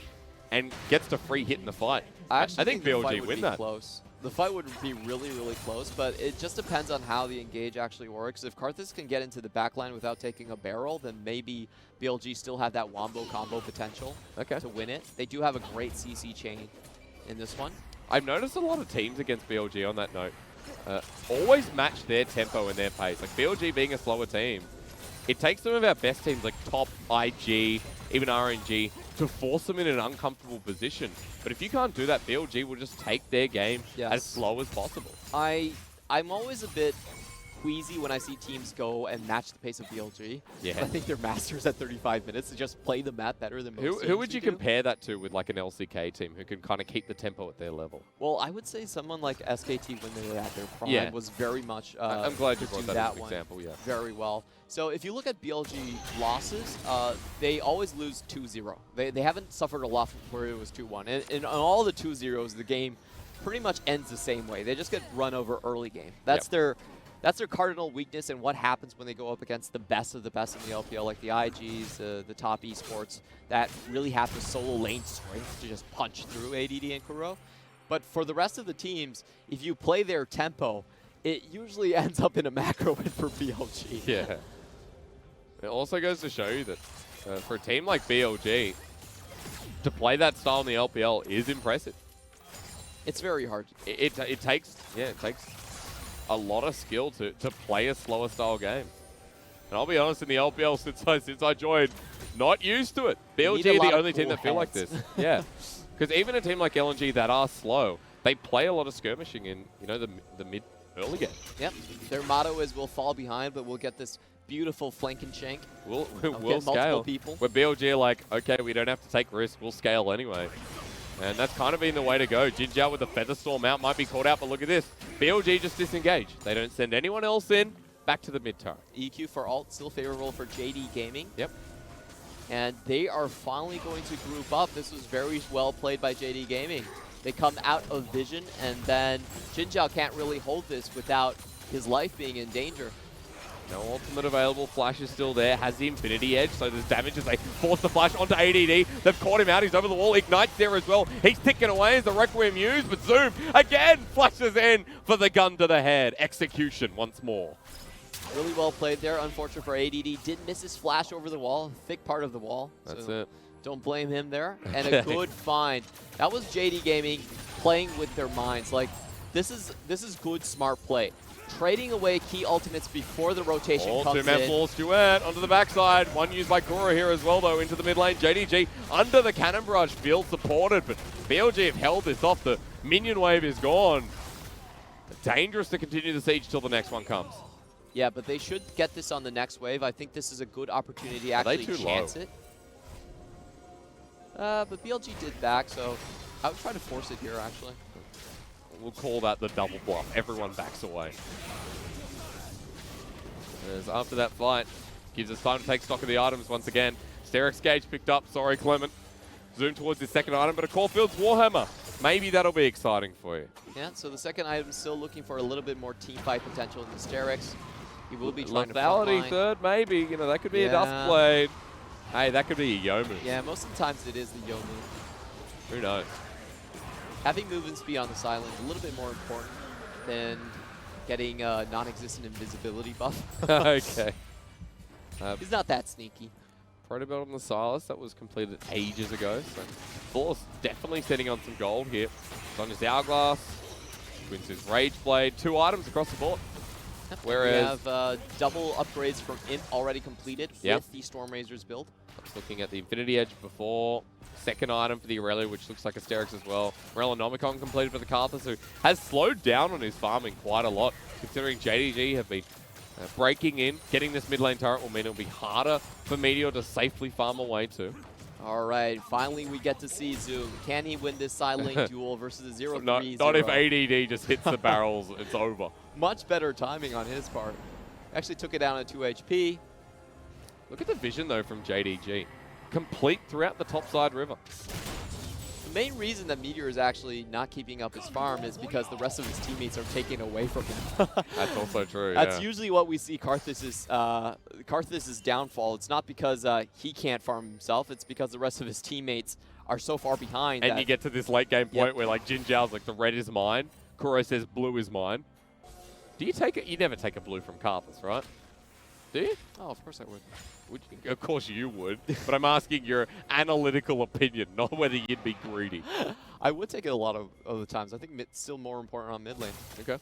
and gets to free hit in the fight, I think BLG win that. Close. The fight would be really, really close, but it just depends on how the engage actually works. If Karthus can get into the backline without taking a barrel, then maybe BLG still have that wombo combo potential to win it. They do have a great CC chain in this one. I've noticed a lot of teams against BLG on that note always match their tempo and their pace. Like BLG being a slower team, it takes some of our best teams like top, IG, even RNG, to force them in an uncomfortable position. But if you can't do that, BLG will just take their game as slow as possible. I'm always a bit queasy when I see teams go and match the pace of BLG. Yeah. I think they're masters at 35 minutes to just play the map better than most teams. Who would you compare that to with like an LCK team who can kind of keep the tempo at their level? Well, I would say someone like SKT when they were at their prime was very much I'm glad you brought that as an example, very well. So if you look at BLG losses, they always lose 2-0. They haven't suffered a lot where it was 2-1. And in all the 2-0s, the game pretty much ends the same way. They just get run over early game. That's their cardinal weakness, and what happens when they go up against the best of the best in the LPL, like the IGs, the top esports, that really have the solo lane strength to just punch through ADD and Kuro. But for the rest of the teams, if you play their tempo, it usually ends up in a macro win for BLG. Yeah. It also goes to show you that for a team like BLG, to play that style in the LPL is impressive. It's very hard. It takes a lot of skill to play a slower style game. And I'll be honest, in the LPL since I joined, not used to it. BLG are the only team that feel like this. Yeah. Because even a team like LNG that are slow, they play a lot of skirmishing in, you know, the mid early game. Yep. Their motto is we'll fall behind, but we'll get this beautiful flank and shank. We'll scale. People. Where BLG are like, okay, we don't have to take risks, we'll scale anyway. And that's kind of been the way to go. Jinjiao with the Feather Storm out might be called out, but look at this. BLG just disengage. They don't send anyone else in. Back to the mid turret. EQ for ult, still favorable for JD Gaming. Yep. And they are finally going to group up. This was very well played by JD Gaming. They come out of vision, and then Jinjiao can't really hold this without his life being in danger. No ultimate available. Flash is still there. Has the Infinity Edge, so there's damage as they force the Flash onto ADD. They've caught him out. He's over the wall. Ignite's there as well. He's ticking away as the Requiem used, but Zoom again flashes in for the gun to the head. Execution once more. Really well played there. Unfortunate for ADD. Did miss his flash over the wall. Thick part of the wall. That's so it. Don't blame him there. And a good find. That was JD Gaming playing with their minds. Like, this is good, smart play. Trading away key ultimates before the rotation comes in. Two-man force duet onto the backside. One used by Kuro here as well, though, into the mid lane. JDG under the cannon barrage, field supported, but BLG have held this off. The minion wave is gone. Dangerous to continue the siege till the next one comes. Yeah, but they should get this on the next wave. I think this is a good opportunity to actually chance it. But BLG did back, so I would try to force it here, actually. We'll call that the double bluff. Everyone backs away. As after that fight, gives us time to take stock of the items once again. Sterix Gage picked up. Sorry, Clement. Zoom towards his second item, but a Caulfield's Warhammer. Maybe that'll be exciting for you. Yeah, so the second item is still looking for a little bit more team fight potential in the Sterix. He will be trying to frontline. Third, maybe. You know, that could be a Dust Blade. Hey, that could be a Yo move. Yeah, most of the times it is the Yo move. Who knows? Having movement speed on the sideline is a little bit more important than getting a non-existent invisibility buff. Okay. He's not that sneaky. Protobelt on the Silas, that was completed ages ago. So Force definitely setting on some gold here. It's on his Hourglass. Wins his Rage Blade. 2 items across the board. Whereas we have double upgrades from Imp already completed with the Storm Razors build. I was looking at the Infinity Edge before. Second item for the Aurelia, which looks like Asterix as well. Morellonomicon completed for the Karthus, who has slowed down on his farming quite a lot, considering JDG have been breaking in. Getting this mid lane turret will mean it'll be harder for Meteor to safely farm away to. All right, finally we get to see Zoom. Can he win this side lane duel versus a 0-3-0? Not if ADD just hits the barrels, it's over. Much better timing on his part. Actually took it down to 2 HP. Look at the vision, though, from JDG. Complete throughout the topside river. The main reason that Meteor is actually not keeping up his farm is because the rest of his teammates are taking away from him. That's also true, That's usually what we see Karthus's downfall. It's not because he can't farm himself, it's because the rest of his teammates are so far behind. And you get to this late game point where like Jinjiao's like, the red is mine. Kuro says blue is mine. Do you take it? You never take a blue from Karthus, right? Do you? Oh, of course I would. Of course you would, but I'm asking your analytical opinion, not whether you'd be greedy. I would take it a lot of the times. I think it's still more important on mid lane. Okay.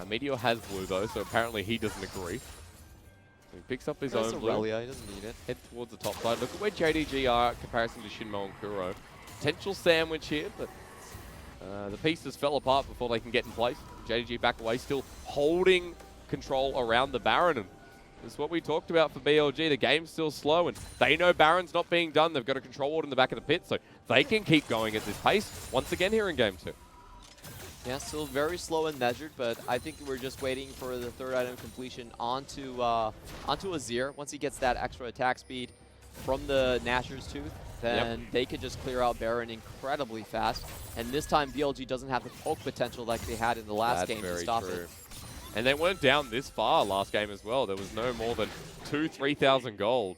Meteor has blue though, so apparently he doesn't agree. So he picks up his own blue. Aurelia, he doesn't need it. Head towards the top side. Look at where JDG are in comparison to XinMo and Kuro. Potential sandwich here, but the pieces fell apart before they can get in place. JDG back away, still holding control around the Baron. And this is what we talked about for BLG. The game's still slow, and they know Baron's not being done. They've got a control ward in the back of the pit, so they can keep going at this pace once again here in Game 2. Yeah, still very slow and measured, but I think we're just waiting for the third item completion onto Azir. Once he gets that extra attack speed from the Nashor's Tooth, then they could just clear out Baron incredibly fast. And this time, BLG doesn't have the poke potential like they had in the last game to stop it. And they weren't down this far last game as well. There was no more than 3,000 gold.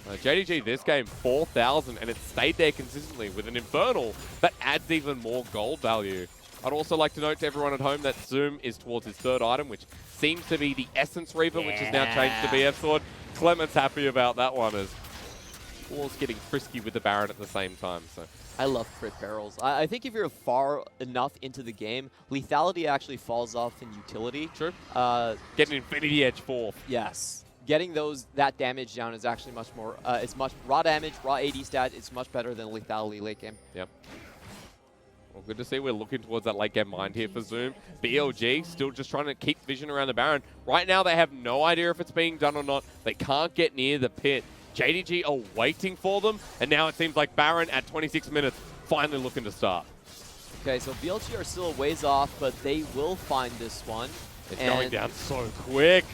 JDG this game, 4,000, and it stayed there consistently with an Infernal that adds even more gold value. I'd also like to note to everyone at home that Zoom is towards his third item, which seems to be the Essence Reaver, which is now changed to BF Sword. Clement's happy about that one, as Paul's getting frisky with the Baron at the same time. So I love crit barrels. I think if you're far enough into the game, lethality actually falls off in utility. True. Get an Infinity Edge 4. Yes. Getting that damage down is actually much more, it's much raw damage, raw AD stat, it's much better than lethality late game. Yep. Well, good to see we're looking towards that late game mind here for Zoom. BLG still just trying to keep vision around the Baron. Right now they have no idea if it's being done or not. They can't get near the pit. JDG are waiting for them, and now it seems like Baron at 26 minutes finally looking to start. Okay, so BLG are still a ways off, but they will find this one. It's going down so quick.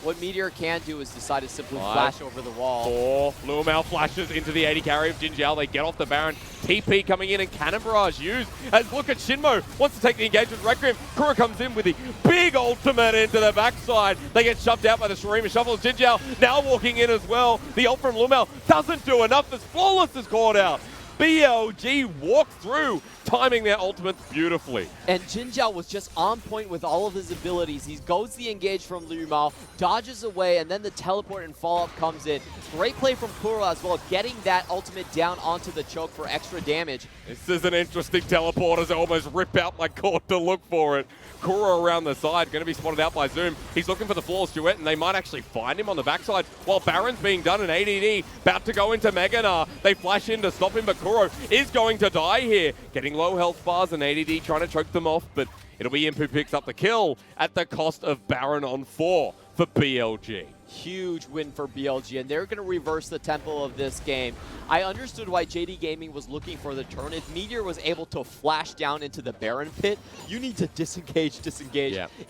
What Meteor can do is decide to simply flash over the wall. 4. Luamel flashes into the 80 carry of Jinjiao. They get off the Baron. TP coming in and Cannon Barrage used. As look at XinMo wants to take the engagement. Requiem. Kuro comes in with the big ultimate into the backside. They get shoved out by the Shurima Shuffles. Jinjiao now walking in as well. The ult from Luamel doesn't do enough as Flawless is caught out. BLG walked through, timing their ultimates beautifully. And Jinjiao was just on point with all of his abilities. He goes the engage from Luamel, dodges away, and then the teleport and follow-up comes in. Great play from Kuro as well, getting that ultimate down onto the choke for extra damage. This is an interesting teleport as I almost rip out my cord to look for it. Kuro around the side, going to be spotted out by Zoom. He's looking for the flawless duet, and they might actually find him on the backside while Baron's being done in ADD. About to go into Meganar. They flash in to stop him, but Kuro is going to die here. Getting low health bars and ADD trying to choke them off, but it'll be Imp who picks up the kill at the cost of Baron on 4 for BLG. Huge win for BLG, and they're going to reverse the tempo of this game. I understood why JD Gaming was looking for the turn. If Meteor was able to flash down into the Baron pit, you need to disengage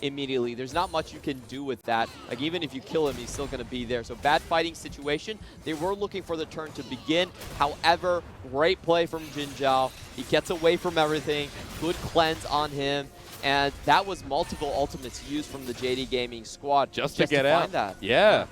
immediately. There's not much you can do with that. Like, even if you kill him, he's still going to be there. So bad fighting situation. They were looking for the turn to begin. However, great play from Jinjiao. He gets away from everything. Good cleanse on him. And that was multiple ultimates used from the JD Gaming squad just to get out. That. Yeah.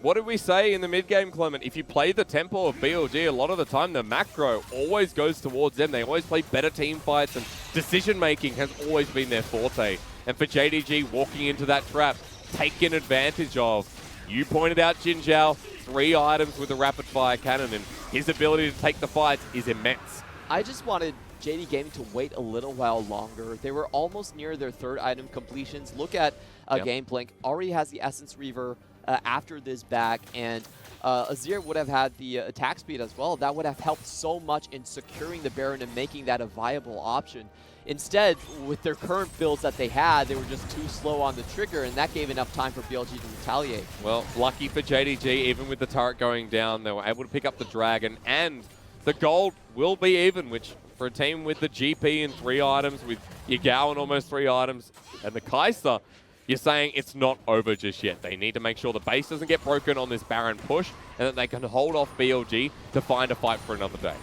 What did we say in the mid-game, Clement? If you play the tempo of BLG, a lot of the time the macro always goes towards them. They always play better team fights, and decision-making has always been their forte. And for JDG walking into that trap, taken advantage of. You pointed out Jinjiao, 3 items with a rapid-fire cannon, and his ability to take the fights is immense. I just wanted JD Gaming to wait a little while longer. They were almost near their third item completions. Look at Gameplink. Already has the Essence Reaver after this back, and Azir would have had the attack speed as well. That would have helped so much in securing the Baron and making that a viable option. Instead, with their current builds that they had, they were just too slow on the trigger, and that gave enough time for BLG to retaliate. Well, lucky for JDG, even with the turret going down, they were able to pick up the Dragon, and the gold will be even, which for a team with the GP and 3 items, with Yagao and almost 3 items, and the Kai'Sa, you're saying it's not over just yet. They need to make sure the base doesn't get broken on this Baron push, and that they can hold off BLG to find a fight for another day.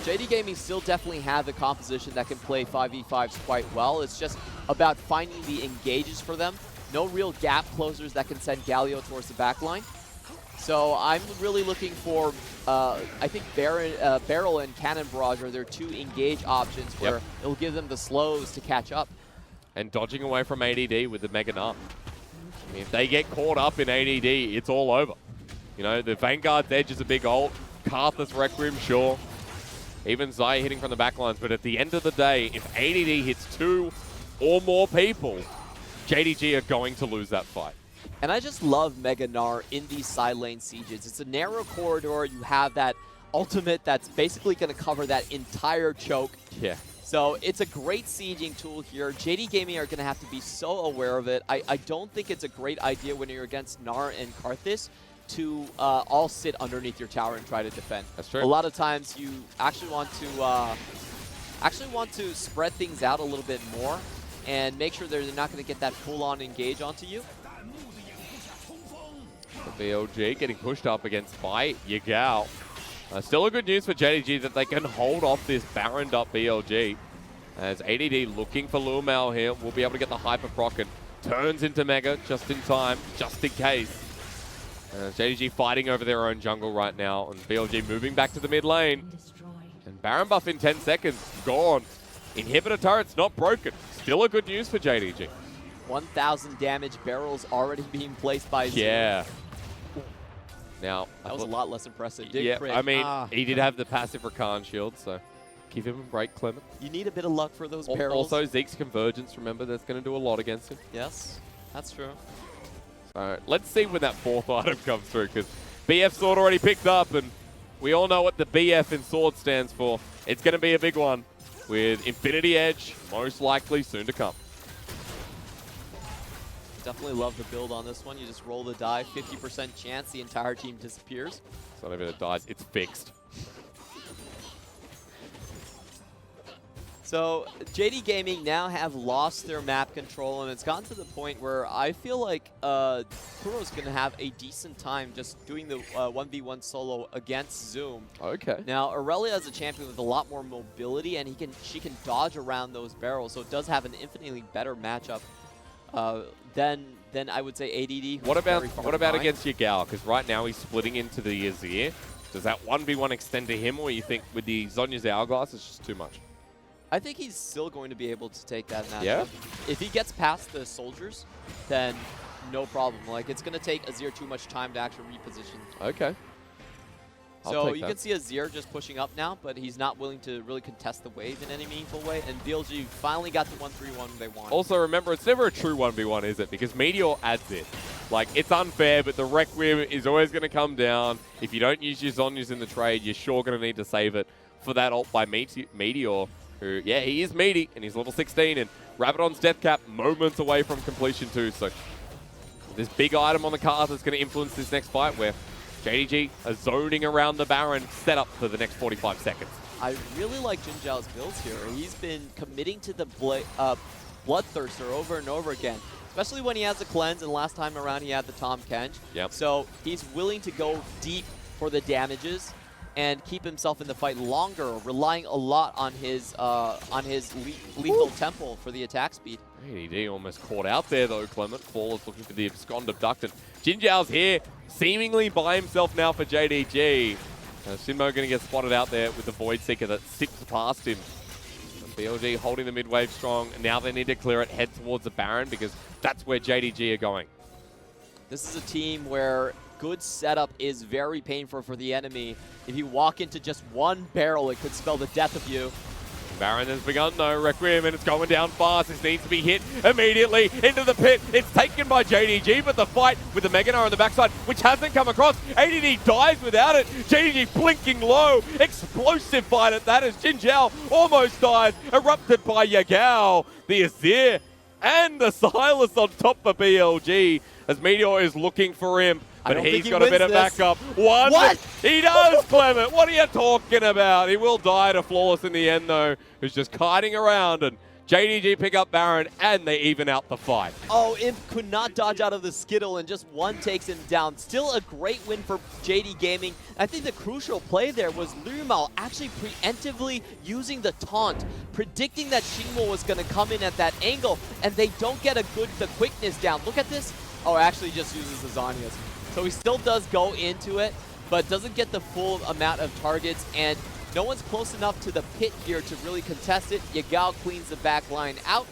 JD Gaming still definitely have the composition that can play 5v5s quite well. It's just about finding the engages for them. No real gap closers that can send Galio towards the backline. So I'm really looking for, I think Barrel and Cannon Barrage are their 2 engage options where it'll give them the slows to catch up. And dodging away from ADD with the Mega Nut. I mean, if they get caught up in ADD, it's all over. You know, the Vanguard's Edge is a big ult. Karthus Requiem, sure. Even Zai hitting from the backlines, but at the end of the day, if ADD hits 2 or more people, JDG are going to lose that fight. And I just love Mega Gnar in these side lane sieges. It's a narrow corridor. You have that ultimate that's basically going to cover that entire choke. Yeah. So it's a great sieging tool here. JD Gaming are going to have to be so aware of it. I don't think it's a great idea when you're against Gnar and Karthus to all sit underneath your tower and try to defend. That's true. A lot of times you actually want to spread things out a little bit more and make sure they're not going to get that full-on engage onto you. The BLG getting pushed up against by Yagao. Still a good news for JDG that they can hold off this Baroned up BLG. As ADD looking for Lumel here, will be able to get the Hyper Proc and turns into Mega just in time, just in case. JDG fighting over their own jungle right now, and BLG moving back to the mid lane. And Baron buff in 10 seconds, gone. Inhibitor turret's not broken. Still a good news for JDG. 1,000 damage barrels already being placed by Zoom. Yeah. Now, that was a lot less impressive. Yeah, I mean, he did have the passive Rakan shield, so give him a break, Clement. You need a bit of luck for those barrels. Also, Zeke's Convergence, remember, that's going to do a lot against him. Yes, that's true. So let's see when that 4th item comes through, because BF Sword already picked up, and we all know what the BF in Sword stands for. It's going to be a big one, with Infinity Edge most likely soon to come. Definitely love the build on this one. You just roll the die, 50% chance the entire team disappears. It's not even a dice, it's fixed. So JD Gaming now have lost their map control, and it's gotten to the point where I feel like Kuro's going to have a decent time just doing the 1v1 solo against Zoom. Okay. Now, Aurelia is a champion with a lot more mobility, and she can dodge around those barrels, so it does have an infinitely better matchup than I would say ADD. What about against Yagao? Because right now he's splitting into the Azir. Does that 1v1 extend to him, or you think with the Zhonya's Hourglass it's just too much? I think he's still going to be able to take that matchup. Yeah? If he gets past the soldiers, then no problem. Like, it's going to take Azir too much time to actually reposition. Okay. So you can see Azir just pushing up now, but he's not willing to really contest the wave in any meaningful way. And BLG finally got the 1-3-1 they want. Also, remember, it's never a true 1v1, is it? Because Meteor adds it. Like, it's unfair, but the Requiem is always going to come down. If you don't use your Zhonya's in the trade, you're sure going to need to save it for that ult by Meteor. Who, yeah, he is meaty, and he's level 16, and Rabadon's death cap moments away from completion too. So this big item on the card that's going to influence this next fight, where JDG are zoning around the Baron set up for the next 45 seconds. I really like Jinjiao's builds here. He's been committing to the Bloodthirster over and over again, especially when he has the cleanse, and last time around he had the Tahm Kench. Yep. So he's willing to go deep for the damages and keep himself in the fight longer, relying a lot on his lethal temple for the attack speed. ADD almost caught out there though, Clement. Fall is looking for the abscond abductant. Jinjiao's here, seemingly by himself now for JDG. XinMo going to get spotted out there with the Void Seeker that sips past him. And BLG holding the mid wave strong. Now they need to clear it, head towards the Baron, because that's where JDG are going. This is a team where good setup is very painful for the enemy. If you walk into just one barrel, it could spell the death of you. Baron has begun though, Requiem, and it's going down fast. This needs to be hit immediately into the pit. It's taken by JDG, but the fight with the Meganar on the backside, which hasn't come across. ADD dies without it. JDG blinking low. Explosive fight at that as Jinjiao almost dies. Erupted by Yagao. The Azir and the Silas on top of BLG as Meteor is looking for him. But he's got a bit of backup. What? He does, Clement. What are you talking about? He will die to Flawless in the end, though, who's just kiting around. And JDG pick up Baron, and they even out the fight. Oh, Imp could not dodge out of the Skittle, and just one takes him down. Still a great win for JD Gaming. I think the crucial play there was Lumal actually preemptively using the taunt, predicting that XinMo was going to come in at that angle, and they don't get the quickness down. Look at this. Oh, actually just uses the Zhonya's. So he still does go into it, but doesn't get the full amount of targets, and no one's close enough to the pit here to really contest it. Yagao cleans the back line out.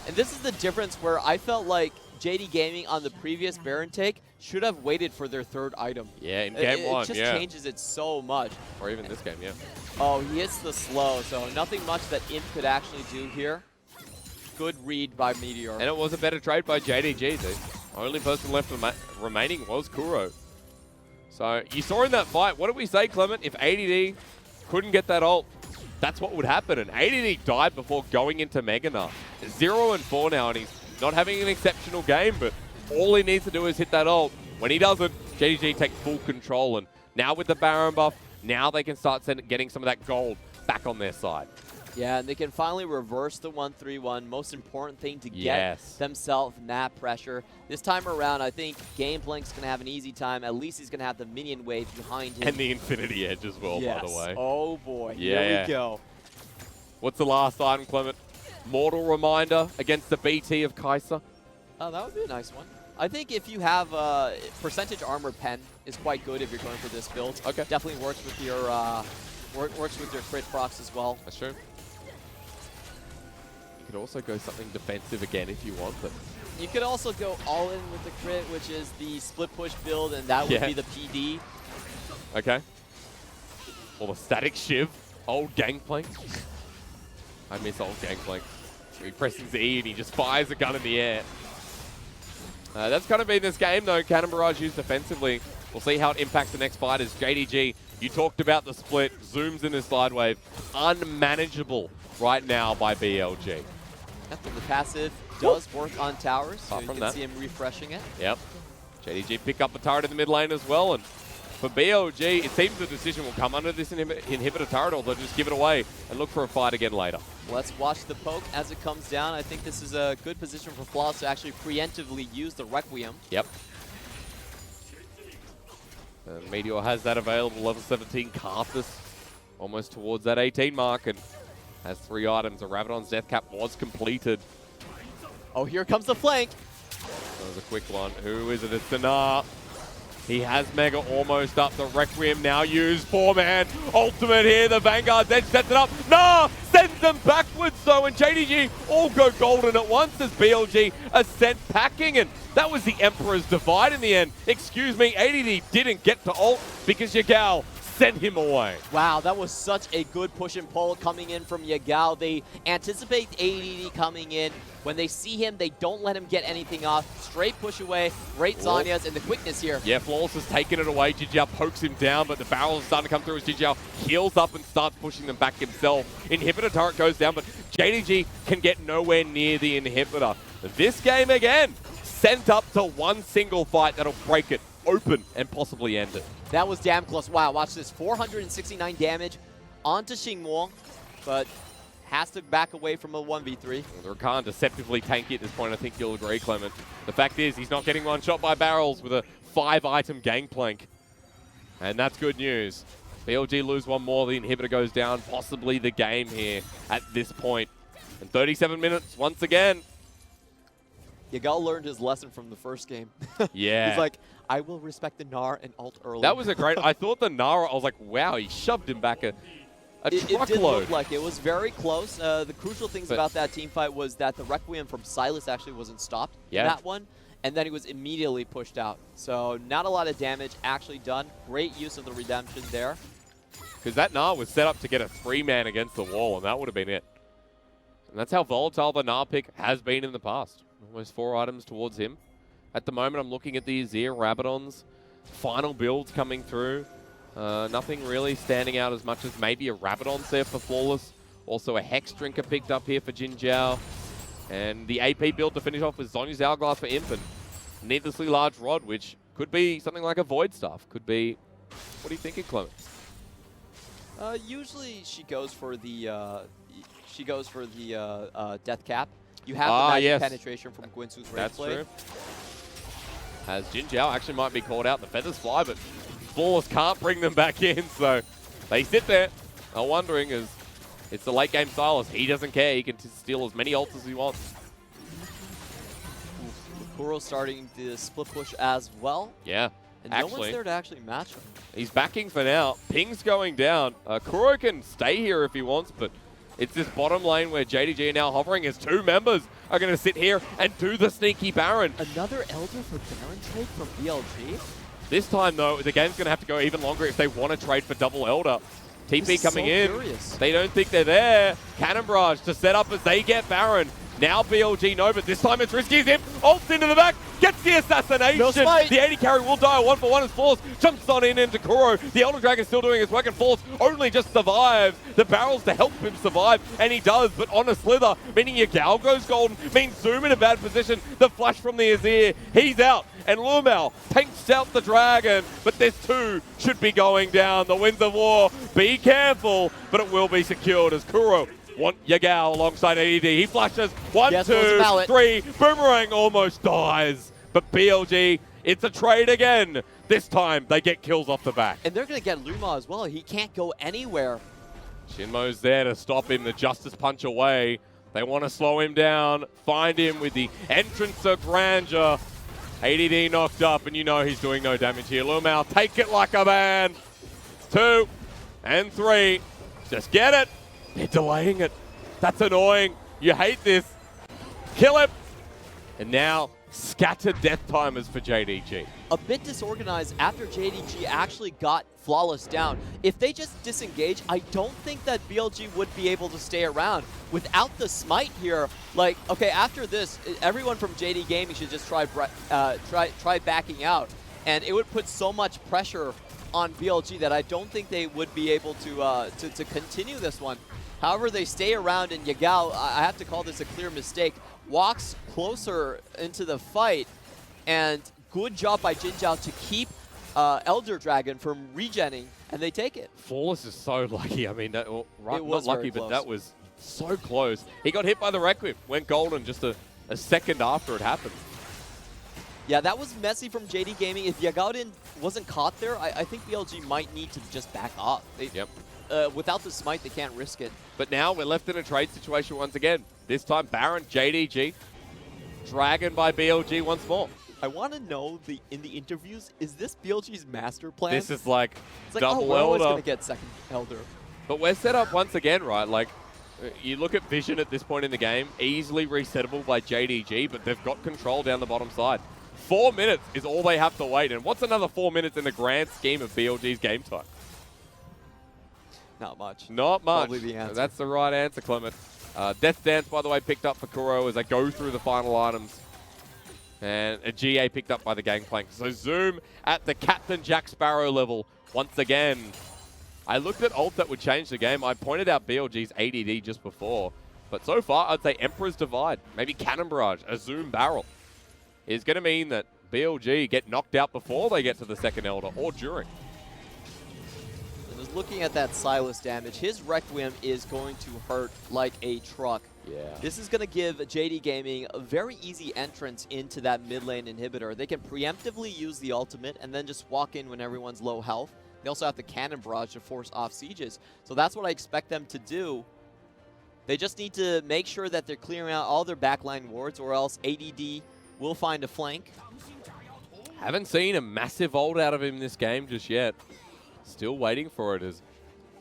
And this is the difference where I felt like JD Gaming on the previous Baron take should have waited for their third item. Yeah, in game one, it just changes it so much. Or even this game, yeah. Oh, he hits the slow, so nothing much that Imp could actually do here. Good read by Meteor. And it was a better trade by JDG, dude. Only person left remaining was Kuro. So you saw in that fight, what did we say, Clement? If ADD couldn't get that ult, that's what would happen. And ADD died before going into Meganar. 0-4 now, and he's not having an exceptional game, but all he needs to do is hit that ult. When he doesn't, JDG take full control. And now with the Baron buff, now they can start getting some of that gold back on their side. Yeah, and they can finally reverse the 1-3-1. Most important thing to get themselves that pressure. This time around, I think Gameplank's going to have an easy time. At least he's going to have the minion wave behind him. And the Infinity Edge as well, by the way. Oh, boy. Here we go. What's the last item, Clement? Mortal Reminder against the BT of Kai'Sa. Oh, that would be a nice one. I think if you have percentage armor pen is quite good if you're going for this build. Okay. Definitely works with your works with your crit procs as well. That's true. You could also go something defensive again if you want, but you could also go all in with the crit, which is the split push build, and that would be the PD. Okay. Or the static shiv. Old Gangplank. I miss old Gangplank. He presses E and he just fires a gun in the air. That's going to be this game, though. Cannon Barrage used defensively. We'll see how it impacts the next fighters. JDG, you talked about the split. Zooms in his slide wave. Unmanageable right now by BLG. The passive does work on towers, so you can see him refreshing it. Yep. JDG pick up the turret in the mid lane as well, and for BLG, it seems the decision will come under this inhibitor turret, or they'll just give it away and look for a fight again later. Let's watch the poke as it comes down. I think this is a good position for Flawless to actually preemptively use the Requiem. Yep. Meteor has that available, level 17 Karthus, almost towards that 18 mark, and has 3 items. A Rabadon's Death Cap was completed. Oh, here comes the flank. That was a quick one. Who is it? It's Dinar. He has Mega almost up. The Requiem now used. 4-man ultimate here. The Vanguard's Edge sets it up. Nah! Sends them backwards though. And JDG all go golden at once as BLG are sent packing. And that was the Emperor's Divide in the end. Excuse me, ADD didn't get to ult because Yagao sent him away. Wow, that was such a good push and pull coming in from Yagao. They anticipate ADD coming in. When they see him, they don't let him get anything off. Straight push away, great Zhonya's, and the quickness here. Yeah, Flawless has taken it away. Jinjiao pokes him down, but the barrel is starting to come through as Jinjiao heals up and starts pushing them back himself. Inhibitor turret goes down, but JDG can get nowhere near the inhibitor. This game again, sent up to one single fight that'll break it open and possibly end it. That was damn close. Wow, watch this. 469 damage onto XinMo, but has to back away from a 1v3. The Rakan deceptively tanky at this point, I think you'll agree, Clement. The fact is, he's not getting one shot by barrels with a 5-item Gangplank. And that's good news. BLG lose one more, the inhibitor goes down, possibly the game here at this point. And 37 minutes, once again. Yagao learned his lesson from the first game. Yeah. He's like, I will respect the Gnar and ult early. That was a great, I thought the Gnar, I was like, wow, he shoved him back a truckload. It did look like it was very close. The crucial things about that team fight was that the Requiem from Silas actually wasn't stopped in that one, and then he was immediately pushed out. So not a lot of damage actually done. Great use of the redemption there. Because that Gnar was set up to get a 3-man against the wall, and that would have been it. And that's how volatile the Gnar pick has been in the past. Almost 4 items towards him. At the moment, I'm looking at the Azir Rabadons. Final builds coming through. Nothing really standing out as much as maybe a Rabadon there for Flawless. Also a Hex Drinker picked up here for Jinjiao. And the AP build to finish off with Zhonya's Hourglass for Imp and Needlessly Large Rod, which could be something like a Void Staff. Could be... What are you thinking, Clement? Usually she goes for the death cap. You have the magic penetration from Gwynsu's Rage Blade. That's true. As Jinjiao actually might be called out. The feathers fly, but Flawless can't bring them back in, so they sit there. I'm wondering, as it's the late game Silas. He doesn't care. He can steal as many ults as he wants. Kuro starting the split push as well. Yeah. And no one's there to actually match him. He's backing for now. Ping's going down. Kuro can stay here if he wants, but it's this bottom lane where JDG are now hovering. His 2 members are going to sit here and do the sneaky Baron. Another Elder for Baron trade from BLG? This time, though, the game's going to have to go even longer if they want to trade for double Elder. TP coming in. Curious. They don't think they're there. Cannon Barrage to set up as they get Baron. Now BLG no, but this time it's risky as him. Ults into the back, gets the assassination. No smite. The 80 carry will die 1-for-1 as Flawless jumps on in into Kuro. The Elder Dragon still doing his work, and Flawless only just survives. The barrels to help him survive, and he does, but on a slither, meaning Yagao goes golden, means Zoom in a bad position. The flash from the Azir, he's out, and Lumao tanks out the Dragon, but this 2 should be going down. The Winds of War, be careful, but it will be secured as Kuro want Yagao alongside AD. He flashes 1, 2, 3. Boomerang almost dies. But BLG, it's a trade again. This time, they get kills off the back. And they're going to get Luma as well. He can't go anywhere. XinMo's there to stop him, the Justice Punch away. They want to slow him down, find him with the entrance of Grandeur. ADD knocked up, and you know he's doing no damage here. Lumao, take it like a man. 2 and 3. Just get it. They're delaying it. That's annoying. You hate this. Kill him. And now, scattered death timers for JDG. A bit disorganized after JDG actually got Flawless down. If they just disengage, I don't think that BLG would be able to stay around. Without the smite here, like, okay, after this, everyone from JD Gaming should just try backing out. And it would put so much pressure on BLG that I don't think they would be able to continue this one. However, they stay around, and Yagao, I have to call this a clear mistake, walks closer into the fight, and good job by Jinjiao to keep Elder Dragon from regenning, and they take it. Flawless is so lucky. I mean, that, well, it was not lucky, but that was so close. He got hit by the Requiem, went golden just a second after it happened. Yeah, that was messy from JD Gaming. If Yagao wasn't caught there, I think BLG might need to just back off. Yep. Without the smite, they can't risk it. But now we're left in a trade situation once again. This time, Baron, JDG, Dragon by BLG once more. I want to know, in the interviews, is this BLG's master plan? This is like it's like, double we're always Elder. going to get second Elder. But we're set up once again, right? Like, you look at Vision at this point in the game, easily resettable by JDG, but they've got control down the bottom side. 4 minutes is all they have to wait. And what's another 4 minutes in the grand scheme of BLG's game time? Not much. Not much. Probably the answer. That's the right answer, Clement. Death Dance, by the way, picked up for Kuro as they go through the final items. And a GA picked up by the Gangplank. So Zoom at the Captain Jack Sparrow level once again. I looked at ult that would change the game. I pointed out BLG's ADD just before. But so far, I'd say Emperor's Divide, maybe Cannon Barrage, a Zoom Barrel, is going to mean that BLG get knocked out before they get to the second Elder or during. Just looking at that Silas damage, his Requiem is going to hurt like a truck. Yeah. This is going to give JD Gaming a very easy entrance into that mid lane inhibitor. They can preemptively use the ultimate and then just walk in when everyone's low health. They also have the Cannon Barrage to force off sieges. So that's what I expect them to do. They just need to make sure that they're clearing out all their backline wards, or else ADD will find a flank. Haven't seen a massive ult out of him this game just yet. Still waiting for it, as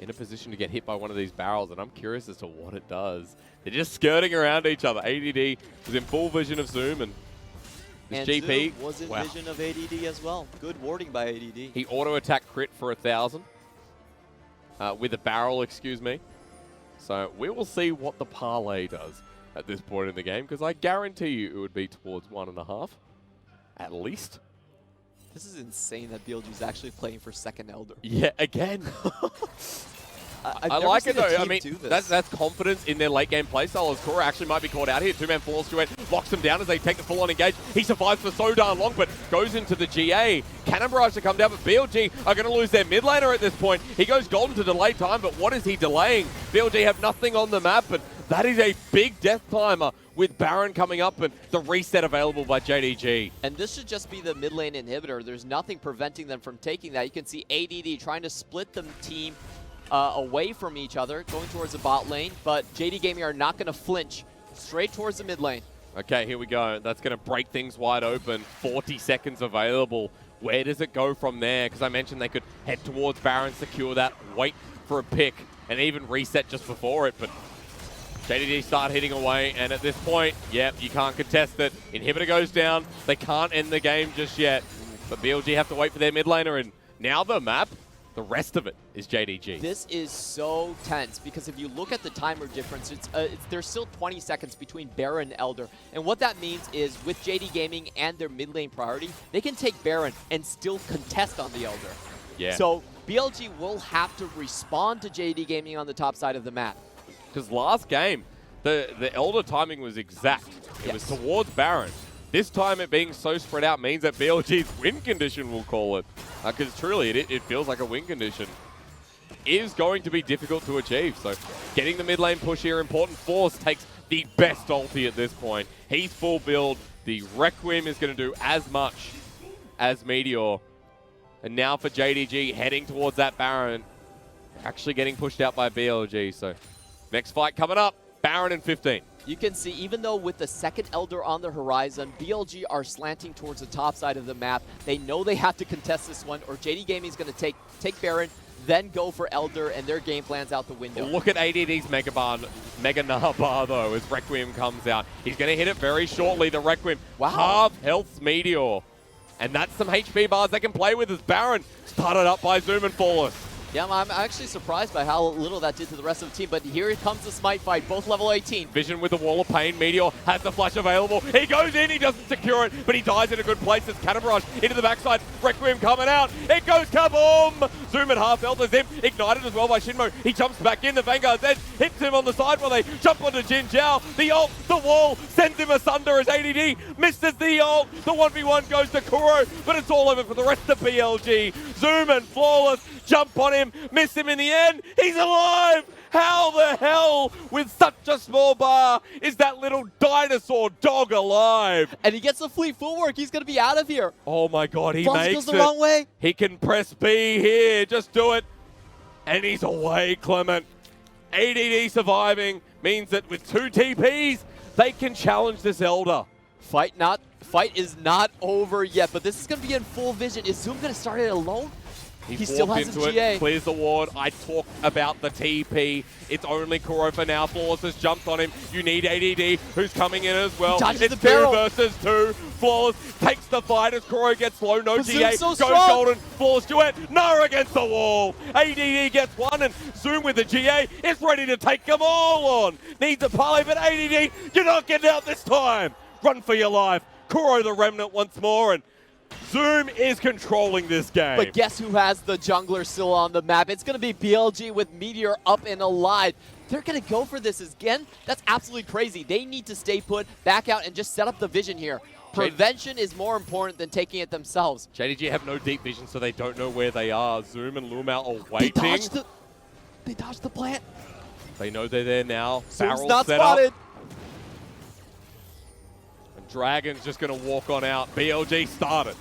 in a position to get hit by one of these barrels, and I'm curious as to what it does. They're just skirting around each other. ADD was in full vision of Zoom, and this GP Zoom was in vision of ADD as well. Good warding by ADD. He auto-attack crit for 1,000. with a barrel, excuse me. So we will see what the parlay does at this point in the game, because I guarantee you it would be towards 1.5, at least. This is insane that BLG is actually playing for second Elder. Yeah, again. I like it though. I mean, that's confidence in their late game playstyle. As Kuro actually might be caught out here. Two-man falls to it, locks him down as they take the full-on engage. He survives for so darn long, but goes into the GA. Cannon Barrage to come down, but BLG are going to lose their mid laner at this point. He goes golden to delay time, but what is he delaying? BLG have nothing on the map, but that is a big death timer with Baron coming up and the reset available by JDG. And this should just be the mid lane inhibitor. There's nothing preventing them from taking that. You can see ADD trying to split the team away from each other, going towards the bot lane, but JD Gaming are not going to flinch. Straight towards the mid lane. Okay, here we go. That's going to break things wide open. 40 seconds available. Where does it go from there? Because I mentioned they could head towards Baron, secure that, wait for a pick, and even reset just before it, but JDG start hitting away, and at this point, yep, you can't contest it. Inhibitor goes down. They can't end the game just yet, but BLG have to wait for their mid laner, and now the map, the rest of it is JDG. This is so tense because if you look at the timer difference, there's still 20 seconds between Baron and Elder. And what that means is with JD Gaming and their mid lane priority, they can take Baron and still contest on the Elder. Yeah. So BLG will have to respond to JD Gaming on the top side of the map. Because last game, the Elder timing was exact. It was towards Baron. This time it being so spread out means that BLG's win condition, we'll call it. Because truly, it feels like a win condition. Is going to be difficult to achieve. So getting the mid lane push here, important. Force takes the best ulti at this point. He's full build. The Requiem is going to do as much as Meteor. And now for JDG, heading towards that Baron. Actually getting pushed out by BLG. So next fight coming up, Baron in 15. You can see, even though with the second Elder on the horizon, BLG are slanting towards the top side of the map. They know they have to contest this one, or JD Gaming is going to take Baron, then go for Elder, and their game plan's out the window. Look at ADD's Mega Nah bar, though, as Requiem comes out. He's going to hit it very shortly, the Requiem. Wow. Half health Meteor. And that's some HP bars they can play with as Baron started up by Zoom and Flawless. Yeah, I'm actually surprised by how little that did to the rest of the team, but here comes the Smite fight, both level 18. Vision with the Wall of Pain. Meteor has the flash available. He goes in, he doesn't secure it, but he dies in a good place as Cannon Barrage into the backside. Requiem coming out. It goes kaboom! Zoom at half health as him. Ignited as well by XinMo. He jumps back in. The Vanguard's edge hits him on the side while they jump onto Jinjiao. The ult, the wall, sends him asunder as ADD misses the ult. The 1v1 goes to Kuro, but it's all over for the rest of BLG. Zoom and Flawless jump on him, miss him in the end. He's alive! How the hell, with such a small bar, is that little dinosaur dog alive? And he gets the fleet footwork. He's going to be out of here. Oh my god, he Boss makes goes it. the wrong way. He can press B here. Just do it. And he's away, Clement. ADD surviving means that with 2 TPs, they can challenge this Elder. Fight is not over yet, but this is going to be in full vision. Is Zoom going to start it alone? He still has his GA. Clears the ward. I talk about the TP. It's only Kuro for now. Flawless has jumped on him. You need ADD, who's coming in as well. It's the 2 versus 2. Flawless takes the fight as Kuro gets low. No GA. So goes strong. golden. Flawless duet. No against the wall. ADD gets one, and Zoom with the GA is ready to take them all on. Needs a parlay, but ADD, you're not getting out this time. Run for your life. Kuro the Remnant once more, and Zoom is controlling this game. But guess who has the jungler still on the map? It's going to be BLG with Meteor up and alive. They're going to go for this again? That's absolutely crazy. They need to stay put, back out, and just set up the vision here. Prevention is more important than taking it themselves. JDG have no deep vision, so they don't know where they are. Zoom and Lumao are waiting. They dodged the plant. They know they're there now. Zoom's Barrel not set spotted. Up. Dragon's just going to walk on out. BLG started.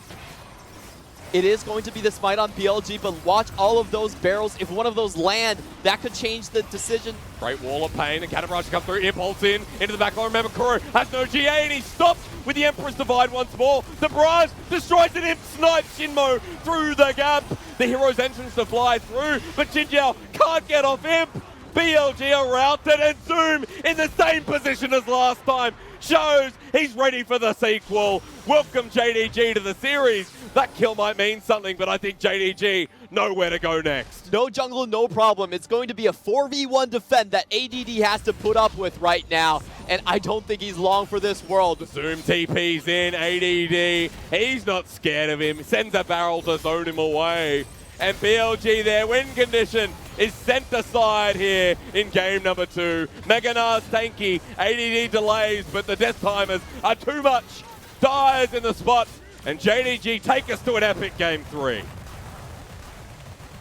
It is going to be the smite on BLG, but watch all of those barrels. If one of those land, that could change the decision. Great Wall of Pain, and Cannon Barrage come through. Impulse in, into the back line. Remember, Kuro has no GA, and he stops with the Emperor's Divide once more. The barrage destroys it. Imp snipes XinMo through the gap. The hero's entrance to fly through, but Jinjiao can't get off Imp. BLG are routed, and Zoom in the same position as last time shows he's ready for the sequel. Welcome JDG to the series That kill might mean something, but I think JDG know where to go next. No jungle, no problem. It's going to be a 4v1 defend that ADD has to put up with right now, and I don't think he's long for this world. Zoom TP's in, ADD, he's not scared of him, sends a barrel to zone him away. And BLG, their win condition is sent aside here in game number 2. Meganar's tanky, ADD delays, but the death timers are too much. Dies in the spot, and JDG take us to an epic game 3.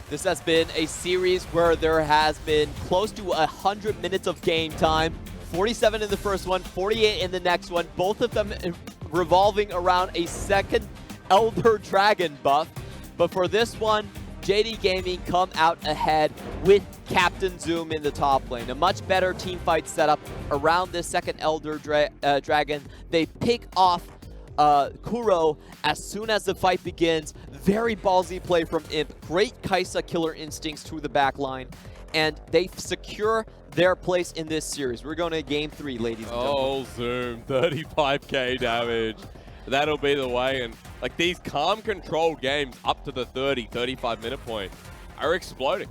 This has been a series where there has been close to 100 minutes of game time. 47 in the first one, 48 in the next one. Both of them revolving around a second Elder Dragon buff. But for this one, JD Gaming come out ahead with Captain Zoom in the top lane. A much better team fight setup around this second Elder Dragon. They pick off Kuro as soon as the fight begins. Very ballsy play from Imp. Great Kaisa killer instincts through the back line. And they secure their place in this series. We're going to game 3, ladies and gentlemen. Oh, Zoom, 35k damage. That'll be the way. And like these calm controlled games up to the 30-35 minute point are exploding.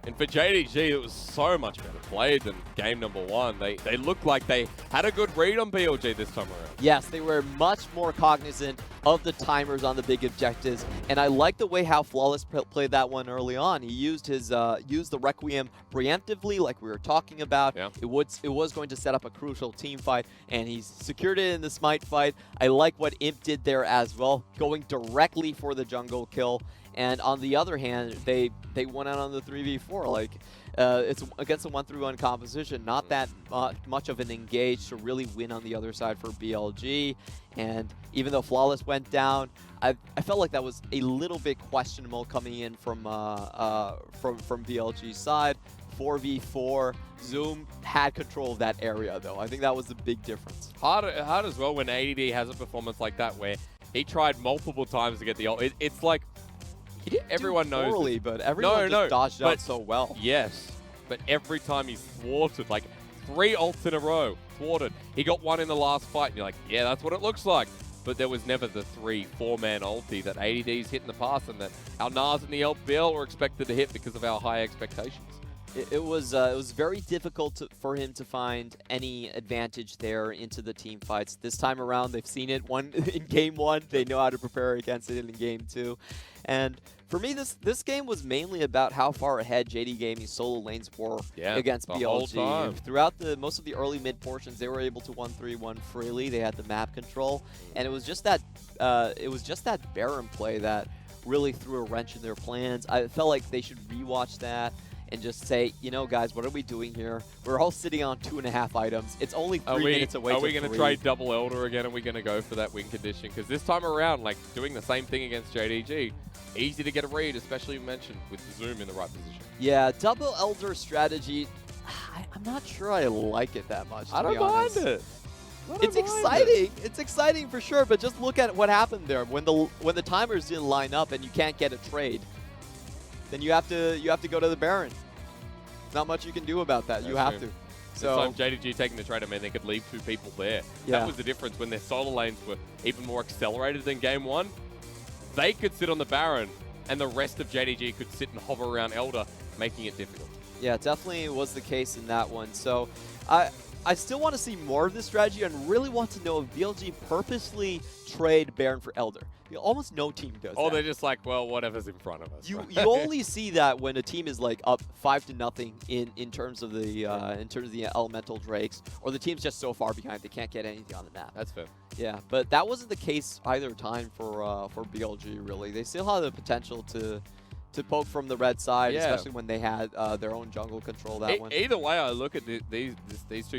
And for JDG, it was so much better played than game number 1. They looked like they had a good read on BLG this time around. Yes, they were much more cognizant of the timers on the big objectives, and I like the way how Flawless played that one early on. He used his used the Requiem preemptively, like we were talking about. Yeah. It was going to set up a crucial team fight, and he secured it in the Smite fight. I like what Imp did there as well, going directly for the jungle kill. And on the other hand, they went out on the 3v4. Like, it's against a 1-3-1 composition, not that much of an engage to really win on the other side for BLG. And even though Flawless went down, I felt like that was a little bit questionable coming in from BLG's side. 4v4, Zoom had control of that area though. I think that was the big difference. Hard as well when ADD has a performance like that where he tried multiple times to get the ult. It's like, He didn't everyone do knows poorly, it. but everyone just dodged out so well. Yes, but every time he's thwarted, like 3 ults in a row, thwarted. He got one in the last fight, and you're like, yeah, that's what it looks like. But there was never the 3-4-man ulti that ADD's hit in the past, and that our Nas and the LPL were expected to hit because of our high expectations. It was very difficult for him to find any advantage there into the team fights. This time around, they've seen it in game 1. They know how to prepare against it in game 2. And for me, this game was mainly about how far ahead JD Gaming's solo lanes were against BLG. Throughout most of the early mid portions, they were able to 1-3-1 freely. They had the map control, and it was just that Baron play that really threw a wrench in their plans. I felt like they should rewatch that and just say, you know, guys, what are we doing here? We're all sitting on 2.5 items. It's only 3 minutes away. Are we going to trade double Elder again? Are we going to go for that win condition? Because this time around, like doing the same thing against JDG, easy to get a read, especially you mentioned with Zoom in the right position. Yeah, double Elder strategy. I'm not sure I like it that much. I don't mind it. It's exciting. It's exciting for sure, but just look at what happened there when the timers didn't line up and you can't get a trade. Then you have to go to the Baron. Not much you can do about that. You have to. So this time JDG taking the trade, I mean, they could leave 2 people there. Yeah. That was the difference when their solo lanes were even more accelerated than game 1. They could sit on the Baron, and the rest of JDG could sit and hover around Elder, making it difficult. Yeah, it definitely was the case in that one. So I still want to see more of this strategy and really want to know if BLG purposely trade Baron for Elder. Almost no team does that. They're just like, well, whatever's in front of us. You only see that when a team is like up 5-0 in terms of the elemental drakes, or the team's just so far behind they can't get anything on the map. That's fair. Yeah, but that wasn't the case either time for BLG really. They still had the potential to poke from the red side, especially when they had their own jungle control that one. Either way, I look at these 2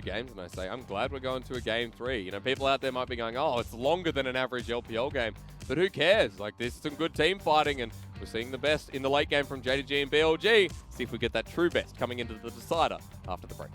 games and I say, I'm glad we're going to a game 3. You know, people out there might be going, oh, it's longer than an average LPL game. But who cares? Like, there's some good team fighting, and we're seeing the best in the late game from JDG and BLG. See if we get that true best coming into the decider after the break.